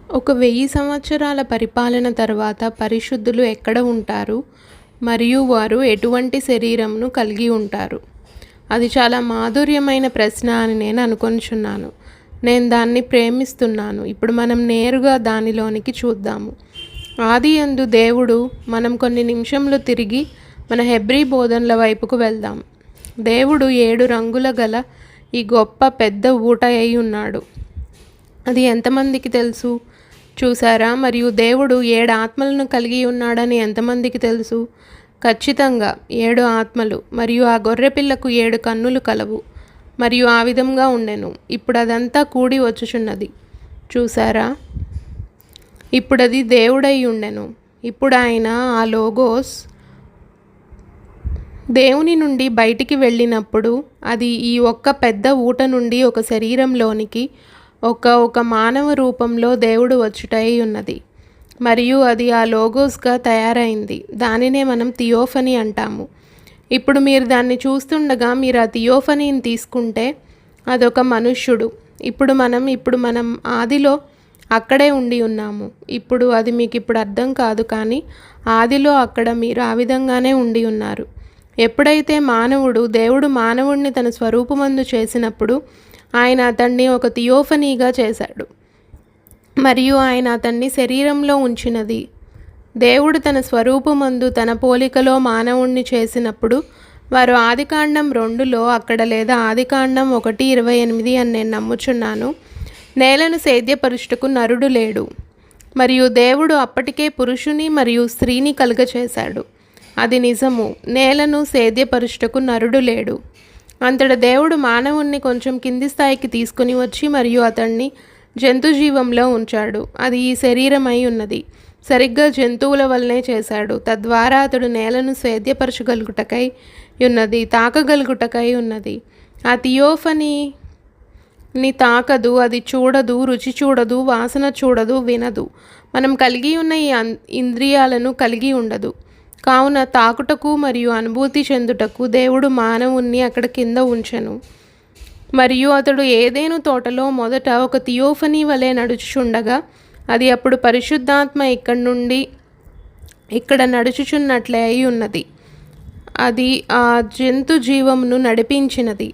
ఒక 1000 సంవత్సరాల పరిపాలన తర్వాత పరిశుద్ధులు ఎక్కడ ఉంటారు మరియు వారు ఎటువంటి శరీరంను కలిగి ఉంటారు? అది చాలా మాధుర్యమైన ప్రశ్న అని నేను అనుకొనుచున్నాను. నేను దాన్ని ప్రేమిస్తున్నాను. ఇప్పుడు మనం నేరుగా దానిలోనికి చూద్దాము. ఆదియందు దేవుడు. మనం కొన్ని నిమిషంలో తిరిగి మన హెబ్రీ బోధనల వైపుకు వెళ్దాం. దేవుడు 7 రంగుల గల ఈ గొప్ప పెద్ద ఊట అయి ఉన్నాడు. అది ఎంతమందికి తెలుసు? చూసారా? మరియు దేవుడు 7 ఆత్మలను కలిగి ఉన్నాడని ఎంతమందికి తెలుసు? ఖచ్చితంగా 7 ఆత్మలు. మరియు ఆ గొర్రెపిల్లకు 7 కన్నులు కలవు. మరియు ఆ విధంగా ఉండెను. ఇప్పుడు అదంతా కూడి వచ్చుచున్నది. చూసారా? ఇప్పుడు అది దేవుడై ఉండెను. ఇప్పుడు ఆయన ఆ లోగోస్ దేవుని నుండి బయటికి వెళ్ళినప్పుడు అది ఈ ఒక్క పెద్ద ఊట నుండి ఒక శరీరంలోనికి ఒక మానవ రూపంలో దేవుడు వచ్చుటై ఉన్నది. మరియు అది ఆ లోగోస్గా తయారైంది. దానినే మనం థియోఫనీ అంటాము. ఇప్పుడు మీరు దాన్ని చూస్తుండగా మీరు ఆ థియోఫనీని తీసుకుంటే అదొక మనుష్యుడు. ఇప్పుడు మనం ఆదిలో అక్కడే ఉండి ఉన్నాము. ఇప్పుడు అది మీకు ఇప్పుడు అర్థం కాదు, కానీ ఆదిలో అక్కడ మీరు ఆ విధంగానే ఉండి ఉన్నారు. ఎప్పుడైతే దేవుడు మానవుడిని తన స్వరూపమందు చేసినప్పుడు ఆయన అతన్ని ఒక థియోఫనీగా చేశాడు. మరియు ఆయన అతన్ని శరీరంలో ఉంచినది. దేవుడు తన స్వరూపమందు తన పోలికలో మానవుణ్ణి చేసినప్పుడు వారు ఆదికాండం 2లో అక్కడ, లేదా ఆదికాండం 1:28 అని నేను నమ్ముచున్నాను, నేలను సేద్యపరుచుటకు నరుడు లేడు. మరియు దేవుడు అప్పటికే పురుషుని మరియు స్త్రీని కలుగచేశాడు. అది నిజము. నేలను సేద్యపరుచుటకు నరుడు లేడు. అంతట దేవుడు మానవుణ్ణి కొంచెం కింది స్థాయికి తీసుకుని వచ్చి మరియు అతన్ని జంతుజీవంలో ఉంచాడు. అది ఈ శరీరమై ఉన్నది. సరిగ్గా జంతువుల వల్లనే చేశాడు. తద్వారా అతడు నేలను సేద్యపరచగలుగుటకై ఉన్నది, తాకగలుగుటకై ఉన్నది. ఆ థియోఫనీని తాకదు, అది చూడదు, రుచి చూడదు, వాసన చూడదు, వినదు. మనం కలిగి ఉన్న ఈ ఇంద్రియాలను కలిగి ఉండదు. కావున తాకుటకు మరియు అనుభూతి చెందుటకు దేవుడు మానవుణ్ణి అక్కడ కింద ఉంచెను. మరియు అతడు ఏదెను తోటలో మొదట ఒక థియోఫనీ వలె నడుచుచుండగా అది అప్పుడు పరిశుద్ధాత్మ ఇక్కడి నుండి ఇక్కడ నడుచుచున్నట్లే అయి ఉన్నది. అది ఆ జంతు జీవమును నడిపించినది.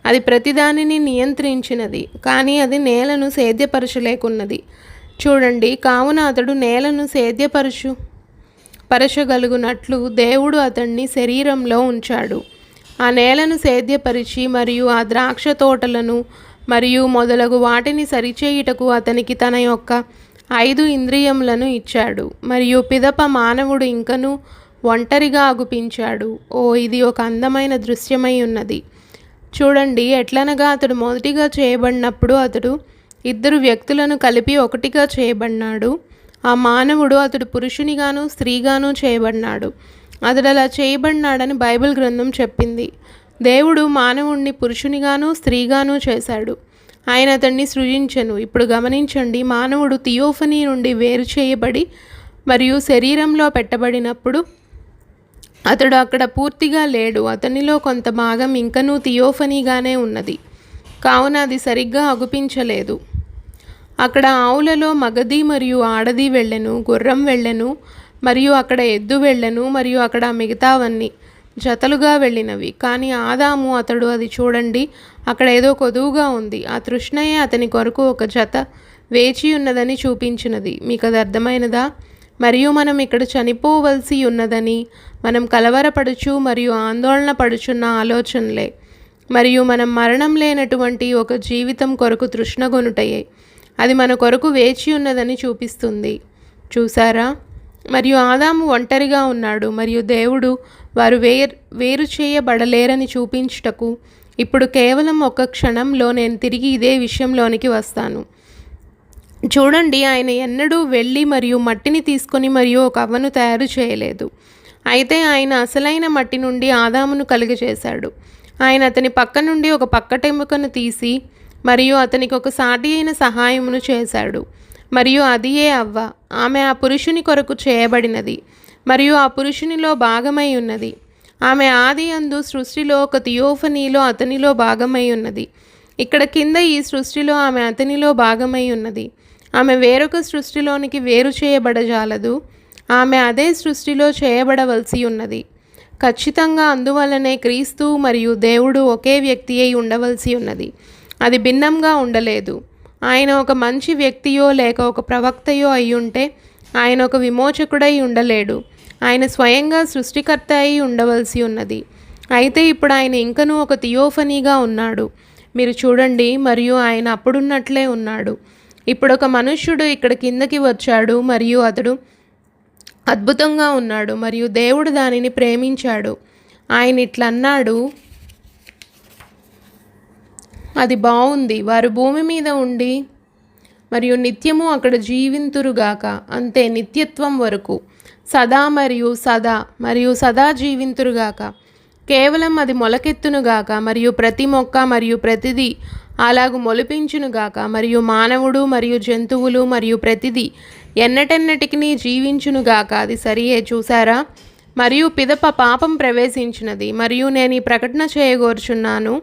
అది ప్రతిదానిని నియంత్రించినది. కానీ అది నేలను సేద్యపరచలేకున్నది. చూడండి, కావున అతడు నేలను పరచగలుగునట్లు దేవుడు అతన్ని శరీరంలో ఉంచాడు. ఆ నేలను సేద్యపరిచి మరియు ఆ ద్రాక్ష తోటలను మరియు మొదలగు వాటిని సరిచేయుటకు అతనికి తన యొక్క 5 ఇంద్రియములను ఇచ్చాడు. మరియు పిదప మానవుడు ఇంకను ఒంటరిగా అగుపించాడు. ఇది ఒక అందమైన దృశ్యమై ఉన్నది. చూడండి, ఎట్లనగా అతడు మొదటిగా చేయబడినప్పుడు అతడు 2 వ్యక్తులను కలిపి ఒకటిగా చేయబడినాడు. ఆ మానవుడు అతడు పురుషునిగాను స్త్రీగాను చేయబడినాడు. అతడు అలా చేయబడినాడని బైబిల్ గ్రంథం చెప్పింది. దేవుడు మానవుణ్ణి పురుషునిగాను స్త్రీగాను చేశాడు. ఆయన అతన్ని సృజించెను. ఇప్పుడు గమనించండి, మానవుడు థియోఫనీ నుండి వేరు చేయబడి మరియు శరీరంలో పెట్టబడినప్పుడు అతడు అక్కడ పూర్తిగా లేడు. అతనిలో కొంత భాగం ఇంకనూ థియోఫనీగానే ఉన్నది. కావున అది సరిగ్గా అగుపించలేదు. అక్కడ ఆవులలో మగది మరియు ఆడది వెళ్ళెను, గుర్రం వెళ్ళెను, మరియు అక్కడ ఎద్దు వెళ్ళెను, మరియు అక్కడ మిగతావన్నీ జతలుగా వెళ్ళినవి. కానీ ఆదాము అది చూడండి, అక్కడ ఏదో కొదువుగా ఉంది. ఆ తృష్ణయే అతని కొరకు ఒక జత వేచి ఉన్నదని చూపించినది. మీకు అది అర్థమైనదా? మరియు మనం ఇక్కడ చనిపోవలసి ఉన్నదని మనం కలవరపడుచు మరియు ఆందోళన పడుచున్న ఆలోచనలే. మరియు మనం మరణం లేనటువంటి ఒక జీవితం కొరకు తృష్ణగొనుటయే. అది మన కొరకు వేచి ఉన్నదని చూపిస్తుంది. చూసారా? మరియు ఆదాము ఒంటరిగా ఉన్నాడు మరియు దేవుడు వారు వేరు చేయబడలేరని చూపించుటకు ఇప్పుడు కేవలం ఒక క్షణంలో నేను తిరిగి ఇదే విషయంలోనికి వస్తాను. చూడండి, ఆయన ఎన్నడూ వెళ్ళి మరియు మట్టిని తీసుకొని మరియు ఒక అవ్వను తయారు చేయలేదు. అయితే ఆయన అసలైన మట్టి నుండి ఆదామును కలుగజేశాడు. ఆయన అతని పక్క నుండి ఒక పక్కటెముకను తీసి మరియు అతనికి ఒక సాటి అయిన సహాయమును చేశాడు. మరియు అదియే అవ్వ. ఆమె ఆ పురుషుని కొరకు చేయబడినది మరియు ఆ పురుషునిలో భాగమై ఉన్నది. ఆమె ఆదియందు సృష్టిలో ఒక థియోఫనీలో అతనిలో భాగమై ఉన్నది. ఇక్కడ కింద ఈ సృష్టిలో ఆమె అతనిలో భాగమై ఉన్నది. ఆమె వేరొక సృష్టిలోనికి వేరు చేయబడజాలదు. ఆమె అదే సృష్టిలో చేయబడవలసి ఉన్నది. ఖచ్చితంగా అందువల్లనే క్రీస్తు మరియు దేవుడు ఒకే వ్యక్తి అయి ఉండవలసి ఉన్నది. అది భిన్నంగా ఉండలేదు. ఆయన ఒక మంచి వ్యక్తియో లేక ఒక ప్రవక్తయో అయ్యుంటే ఆయన ఒక విమోచకుడై ఉండలేడు. ఆయన స్వయంగా సృష్టికర్త అయి ఉండవలసి ఉన్నది. అయితే ఇప్పుడు ఆయన ఇంకనూ ఒక థియోఫనీగా ఉన్నాడు. మీరు చూడండి, మరియు ఆయన అప్పుడున్నట్లే ఉన్నాడు. ఇప్పుడు ఒక మనుష్యుడు ఇక్కడ కిందకి వచ్చాడు మరియు అతడు అద్భుతంగా ఉన్నాడు మరియు దేవుడు దానిని ప్రేమించాడు. ఆయన ఇట్లన్నాడు, అది బాగుంది, వారు భూమి మీద ఉండి మరియు నిత్యము అక్కడ జీవింతురుగాక. అంతే, నిత్యత్వం వరకు సదా మరియు సదా జీవింతురుగాక. కేవలం అది మొలకెత్తునుగాక మరియు ప్రతి మొక్క మరియు ప్రతిదీ అలాగు మొలిపించునుగాక మరియు మానవుడు మరియు జంతువులు మరియు ప్రతిదీ ఎన్నటెన్నటికి జీవించునుగాక. అది సరియే, చూసారా? మరియు పిదప పాపం ప్రవేశించినది. మరియు నేను ఈ ప్రకటన చేయగోరుచున్నాను,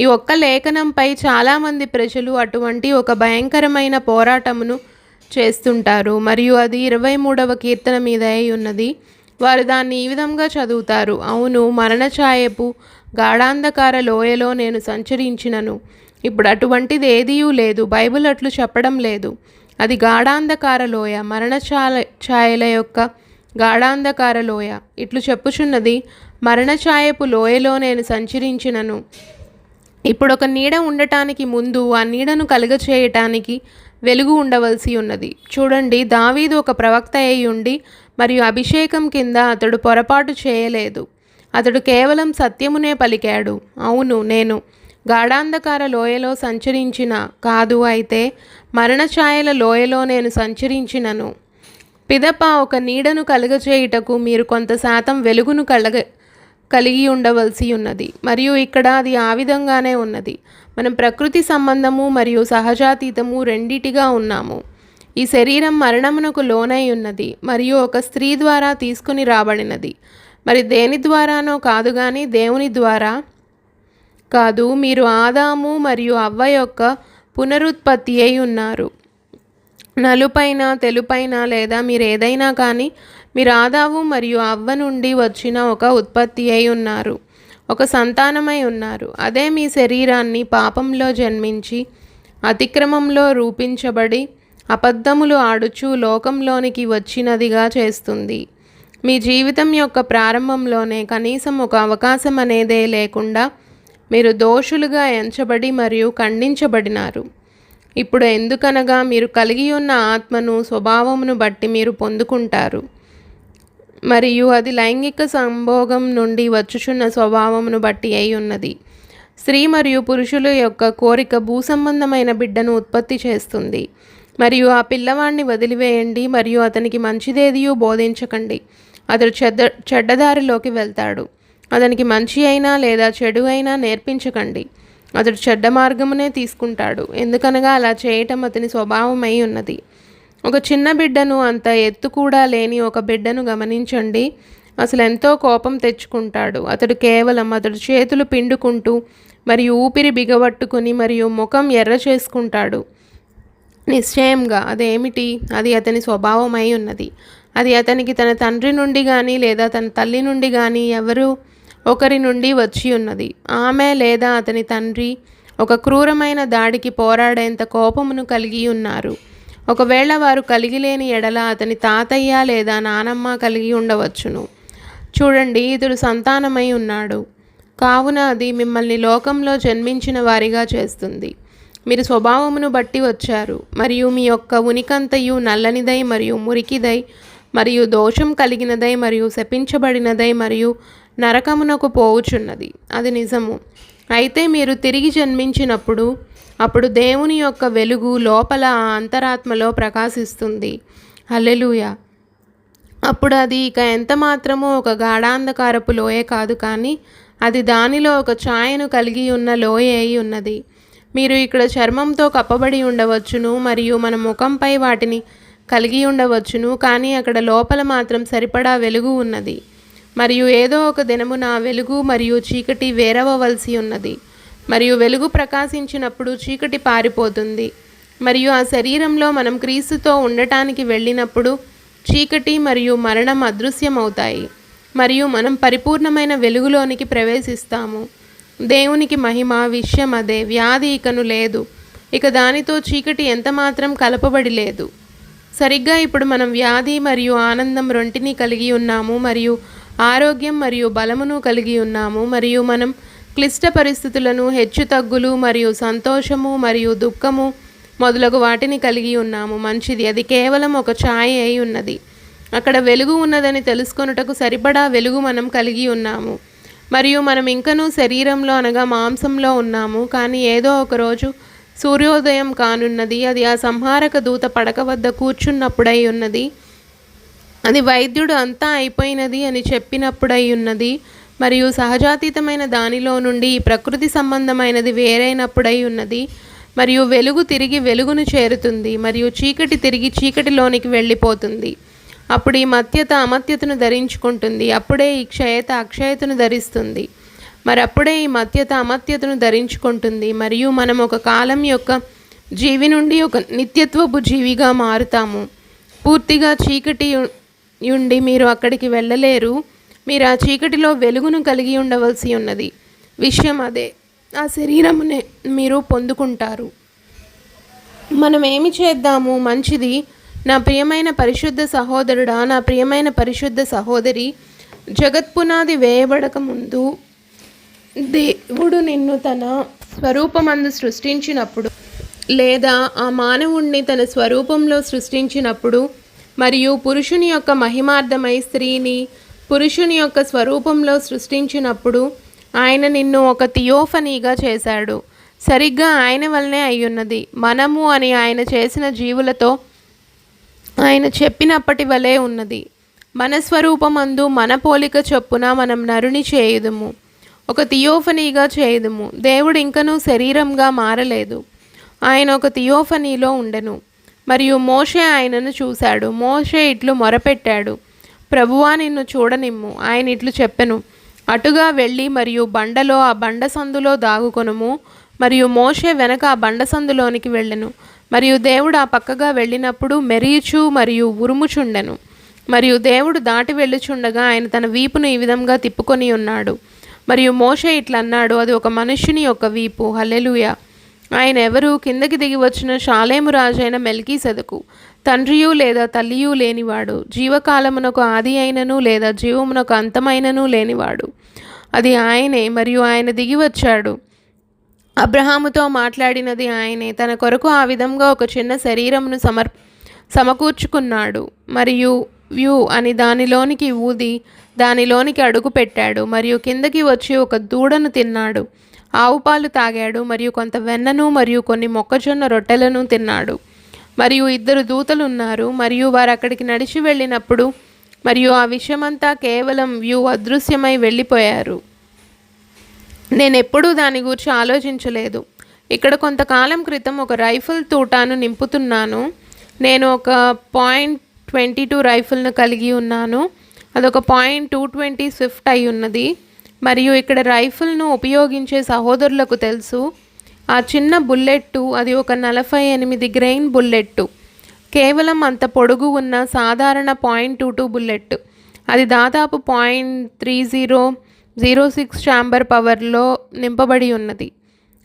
ఈ ఒక్క లేఖనంపై చాలామంది ప్రజలు అటువంటి ఒక భయంకరమైన పోరాటమును చేస్తుంటారు మరియు అది 23వ కీర్తన మీద అయి ఉన్నది. వారు దాన్ని ఈ విధంగా చదువుతారు, అవును, మరణఛాయపు గాఢాంధకార లోయలో నేను సంచరించినను. ఇప్పుడు అటువంటిది ఏదీయూ లేదు. బైబిల్ అట్లు చెప్పడం లేదు. అది గాఢాంధకార లోయ, ఛాయల యొక్క గాఢాంధకార లోయ. ఇట్లు చెప్పుచున్నది, మరణఛాయపు లోయలో నేను సంచరించినను. ఇప్పుడు ఒక నీడ ఉండటానికి ముందు ఆ నీడను కలుగచేయటానికి వెలుగు ఉండవలసి ఉన్నది. చూడండి, దావీదు ఒక ప్రవక్త అయి ఉండి మరియు అభిషేకం కింద అతడు పొరపాటు చేయలేదు. అతడు కేవలం సత్యమునే పలికాడు. అవును, నేను గాఢాంధకార లోయలో సంచరించిన కాదు, అయితే మరణఛాయల లోయలో నేను సంచరించినను. పిదప ఒక నీడను కలుగచేయుటకు మీరు కొంత శాతం వెలుగును కలిగి ఉండవలసి ఉన్నది. మరియు ఇక్కడ అది ఆ విధంగానే ఉన్నది. మనం ప్రకృతి సంబంధము మరియు సహజాతీతము రెండిటిగా ఉన్నాము. ఈ శరీరం మరణమునకు లోనై ఉన్నది మరియు ఒక స్త్రీ ద్వారా తీసుకుని రాబడినది. మరి దేని ద్వారానో కాదు కానీ దేవుని ద్వారా కాదు. మీరు ఆదాము మరియు అవ్వ యొక్క పునరుత్పత్తి అయి ఉన్నారు. నలుపైన తెలుపైన లేదా మీరు ఏదైనా కానీ మీరు ఆదాము మరియు అవ్వ నుండి వచ్చిన ఒక ఉత్పత్తి అయి ఉన్నారు, ఒక సంతానమై ఉన్నారు. అదే మీ శరీరాన్ని పాపంలో జన్మించి అతిక్రమంలో రూపించబడి అబద్ధములు ఆడుచు లోకంలోనికి వచ్చినదిగా చేస్తుంది. మీ జీవితం యొక్క ప్రారంభంలోనే కనీసం ఒక అవకాశం అనేదే లేకుండా మీరు దోషులుగా ఎంచబడి మరియు ఖండించబడినారు. ఇప్పుడు ఎందుకనగా మీరు కలిగి ఉన్న ఆత్మను స్వభావమును బట్టి మీరు పొందుకుంటారు మరియు అది లైంగిక సంభోగం నుండి వచ్చుచున్న స్వభావమును బట్టి అయి ఉన్నది. స్త్రీ మరియు పురుషుల యొక్క కోరిక భూసంబంధమైన బిడ్డను ఉత్పత్తి చేస్తుంది. మరియు ఆ పిల్లవాడిని వదిలివేయండి మరియు అతనికి మంచిదేదియూ బోధించకండి. అతడు చెడ్డదారిలోకి వెళ్తాడు. అతనికి మంచి అయినా లేదా చెడు అయినా నేర్పించకండి. అతడు చెడ్డ మార్గమునే తీసుకుంటాడు, ఎందుకనగా అలా చేయటం అతని స్వభావమై ఉన్నది. ఒక చిన్న బిడ్డను, అంత ఎత్తు కూడా లేని ఒక బిడ్డను గమనించండి. అసలు ఎంతో కోపం తెచ్చుకుంటాడు. అతడు చేతులు పిండుకుంటూ మరియు ఊపిరి బిగబట్టుకుని మరియు ముఖం ఎర్ర చేసుకుంటాడు. నిశ్చయంగా అదేమిటి? అది అతని స్వభావమై ఉన్నది. అది అతనికి తన తండ్రి నుండి కానీ లేదా తన తల్లి నుండి కానీ ఎవరు ఒకరి నుండి వచ్చి ఉన్నది. ఆమె లేదా అతని తండ్రి ఒక క్రూరమైన దాడికి పోరాడేంత కోపమును కలిగి ఉన్నారు. ఒకవేళ వారు కలిగి లేని ఎడల అతని తాతయ్య లేదా నానమ్మ కలిగి ఉండవచ్చును. చూడండి, ఇతడు సంతానమై ఉన్నాడు, కావున అది మిమ్మల్ని లోకంలో జన్మించిన వారిగా చేస్తుంది. మీరు స్వభావమును బట్టి వచ్చారు మరియు మీ యొక్క ఉనికంతయు నల్లనిదై మరియు మురికిదై మరియు దోషం కలిగినదై మరియు శపించబడినదై మరియు నరకమునకు పోవుచున్నది. అది నిజము. అయితే మీరు తిరిగి జన్మించినప్పుడు అప్పుడు దేవుని యొక్క వెలుగు లోపల ఆ అంతరాత్మలో ప్రకాశిస్తుంది. హల్లెలూయా. అప్పుడు అది ఇక ఎంత మాత్రమూ ఒక గాఢాంధకారపు లోయ కాదు, కానీ అది దానిలో ఒక ఛాయను కలిగి ఉన్న లోయ అయి ఉన్నది. మీరు ఇక్కడ చర్మంతో కప్పబడి ఉండవచ్చును మరియు మన ముఖంపై వాటిని కలిగి ఉండవచ్చును, కానీ అక్కడ లోపల మాత్రం సరిపడా వెలుగు ఉన్నది. మరియు ఏదో ఒక దినమున వెలుగు మరియు చీకటి వేరవలసి ఉన్నది. మరియు వెలుగు ప్రకాశించినప్పుడు చీకటి పారిపోతుంది మరియు ఆ శరీరంలో మనం క్రీస్తుతో ఉండటానికి వెళ్ళినప్పుడు చీకటి మరియు మరణం అదృశ్యమవుతాయి మరియు మనం పరిపూర్ణమైన వెలుగులోనికి ప్రవేశిస్తాము. దేవునికి మహిమ. విషయం అదే, వ్యాధి ఇకను లేదు, ఇక దానితో చీకటి ఎంతమాత్రం కలపబడి లేదు. సరిగ్గా ఇప్పుడు మనం వ్యాధి మరియు ఆనందం రెంటినీ కలిగి ఉన్నాము మరియు ఆరోగ్యం మరియు బలమును కలిగి ఉన్నాము మరియు మనం క్లిష్ట పరిస్థితులను, హెచ్చుతగ్గులు మరియు సంతోషము మరియు దుఃఖము మొదలగు వాటిని కలిగి ఉన్నాము. మంచిది, అది కేవలం ఒక ఛాయ అయి ఉన్నది. అక్కడ వెలుగు ఉన్నదని తెలుసుకొనుటకు సరిపడా వెలుగు మనం కలిగి ఉన్నాము మరియు మనం ఇంకనూ శరీరంలో అనగా మాంసంలో ఉన్నాము. కానీ ఏదో ఒకరోజు సూర్యోదయం కానున్నది. అది ఆ సంహారక దూత పడక వద్ద కూర్చున్నప్పుడై ఉన్నది. అది వైద్యుడు అంతా అయిపోయినది అని చెప్పినప్పుడై ఉన్నది మరియు సహజాతీతమైన దానిలో నుండి ఈ ప్రకృతి సంబంధమైనది వేరైనప్పుడై ఉన్నది. మరియు వెలుగు తిరిగి వెలుగును చేరుతుంది మరియు చీకటి తిరిగి చీకటిలోనికి వెళ్ళిపోతుంది. అప్పుడు ఈ మత్యత అమత్యతను ధరించుకుంటుంది. అప్పుడే ఈ క్షయత అక్షయతను ధరిస్తుంది. మరి అప్పుడే ఈ మత్యత అమత్యతను ధరించుకుంటుంది మరియు మనం ఒక కాలం యొక్క జీవి నుండి ఒక నిత్యత్వపు జీవిగా మారుతాము. పూర్తిగా చీకటి ఉండి మీరు అక్కడికి వెళ్ళలేరు. మీరు ఆ చీకటిలో వెలుగును కలిగి ఉండవలసి ఉన్నది. విషయం అదే, ఆ శరీరమునే మీరు పొందుకుంటారు. మనం ఏమి చేద్దాము? మంచిది, నా ప్రియమైన పరిశుద్ధ సహోదరుడా, నా ప్రియమైన పరిశుద్ధ సహోదరి, జగత్పునాది వేయబడక ముందు దేవుడు నిన్ను తన స్వరూపమందు సృష్టించినప్పుడు లేదా ఆ మానవుణ్ణి తన స్వరూపంలో సృష్టించినప్పుడు మరియు పురుషుని యొక్క మహిమార్థమై స్త్రీని పురుషుని యొక్క స్వరూపంలో సృష్టించినప్పుడు ఆయన నిన్ను ఒక థియోఫనీగా చేశాడు. సరిగ్గా ఆయన వల్లనే అయ్యున్నది. మనము అని ఆయన చేసిన జీవులతో ఆయన చెప్పినప్పటి వలె ఉన్నది. మన స్వరూపమందు మన పోలిక చొప్పున మనం నరుని చేయుదుము, ఒక థియోఫనీగా చేయుదుము. దేవుడు ఇంకనూ శరీరంగా మారలేదు. ఆయన ఒక థియోఫనీలో ఉండెను. మరియు మోషే ఆయనను చూశాడు. మోషే ఇట్లు మొరపెట్టాడు, ప్రభువా నిన్ను చూడనిమ్ము. ఆయన ఇట్లు చెప్పెను, అటుగా వెళ్ళి మరియు బండలో ఆ బండ సందులో దాగుకొనుము. మరియు మోషే వెనక ఆ బండ సందులోనికి వెళ్ళెను. మరియు దేవుడు ఆ పక్కగా వెళ్ళినప్పుడు మెరీచు మరియు ఉరుముచుండెను. మరియు దేవుడు దాటి వెళ్ళుచుండగా ఆయన తన వీపును ఈ విధంగా తిప్పుకొని ఉన్నాడు. మరియు మోషే ఇట్లన్నాడు, అది ఒక మనుష్యుని యొక్క వీపు. హల్లెలూయా. ఆయన ఎవరు? కిందకి దిగి వచ్చిన షాలేము రాజైన మెల్కీసెదకు తండ్రియు లేదా తల్లియు లేనివాడు, జీవకాలమునకు ఆది అయినను లేదా జీవమునకు అంతమైనను లేనివాడు. అది ఆయనే. మరియు ఆయన దిగి వచ్చాడు. అబ్రహాముతో మాట్లాడినది ఆయనే. తన కొరకు ఆ విధంగా ఒక చిన్న శరీరమును సమకూర్చుకున్నాడు. మరియు వ్యూ అని దానిలోనికి ఊది దానిలోనికి అడుగు పెట్టాడు. మరియు కిందకి వచ్చి ఒక దూడను తిన్నాడు, ఆవు పాలు తాగాడు మరియు కొంత వెన్నను మరియు కొన్ని మొక్కజొన్న రొట్టెలను తిన్నాడు. మరియు 2 దూతలు ఉన్నారు మరియు వారు అక్కడికి నడిచి వెళ్ళినప్పుడు మరియు ఆ విషయమంతా కేవలం వ్యూ అదృశ్యమై వెళ్ళిపోయారు. నేనెప్పుడూ దాని గురించి ఆలోచించలేదు. ఇక్కడ కొంతకాలం క్రితం ఒక రైఫిల్ తూటాను నింపుతున్నాను. నేను ఒక .22 రైఫిల్ను కలిగి ఉన్నాను. అదొక .220 స్విఫ్ట్ అయి ఉన్నది. మరియు ఇక్కడ రైఫిల్ను ఉపయోగించే సహోదరులకు తెలుసు. ఆ చిన్న బుల్లెట్టు అది ఒక 48 గ్రెయిన్ బుల్లెట్టు. కేవలం అంత పొడుగు ఉన్న సాధారణ .22 బుల్లెట్. అది దాదాపు .3006 ఛాంబర్ పవర్లో నింపబడి ఉన్నది.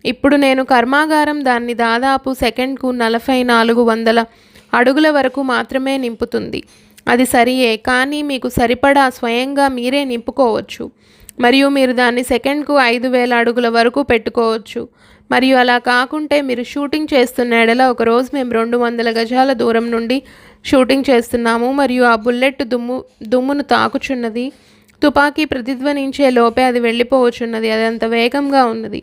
ఇప్పుడు నేను కర్మాగారం దాన్ని దాదాపు సెకండ్కు 4400 అడుగుల వరకు మాత్రమే నింపుతుంది. అది సరియే, కానీ మీకు సరిపడా స్వయంగా మీరే నింపుకోవచ్చు మరియు మీరు దాన్ని సెకండ్కు 5000 అడుగుల వరకు పెట్టుకోవచ్చు. మరియు అలా కాకుంటే మీరు షూటింగ్ చేస్తున్న ఎడల ఒకరోజు మేము 200 గజాల దూరం నుండి షూటింగ్ చేస్తున్నాము మరియు ఆ బుల్లెట్ దుమ్మును తాకుచున్నది. తుపాకీ ప్రతిధ్వనించే లోపే అది వెళ్ళిపోవచ్చున్నది. అది అంత వేగంగా ఉన్నది.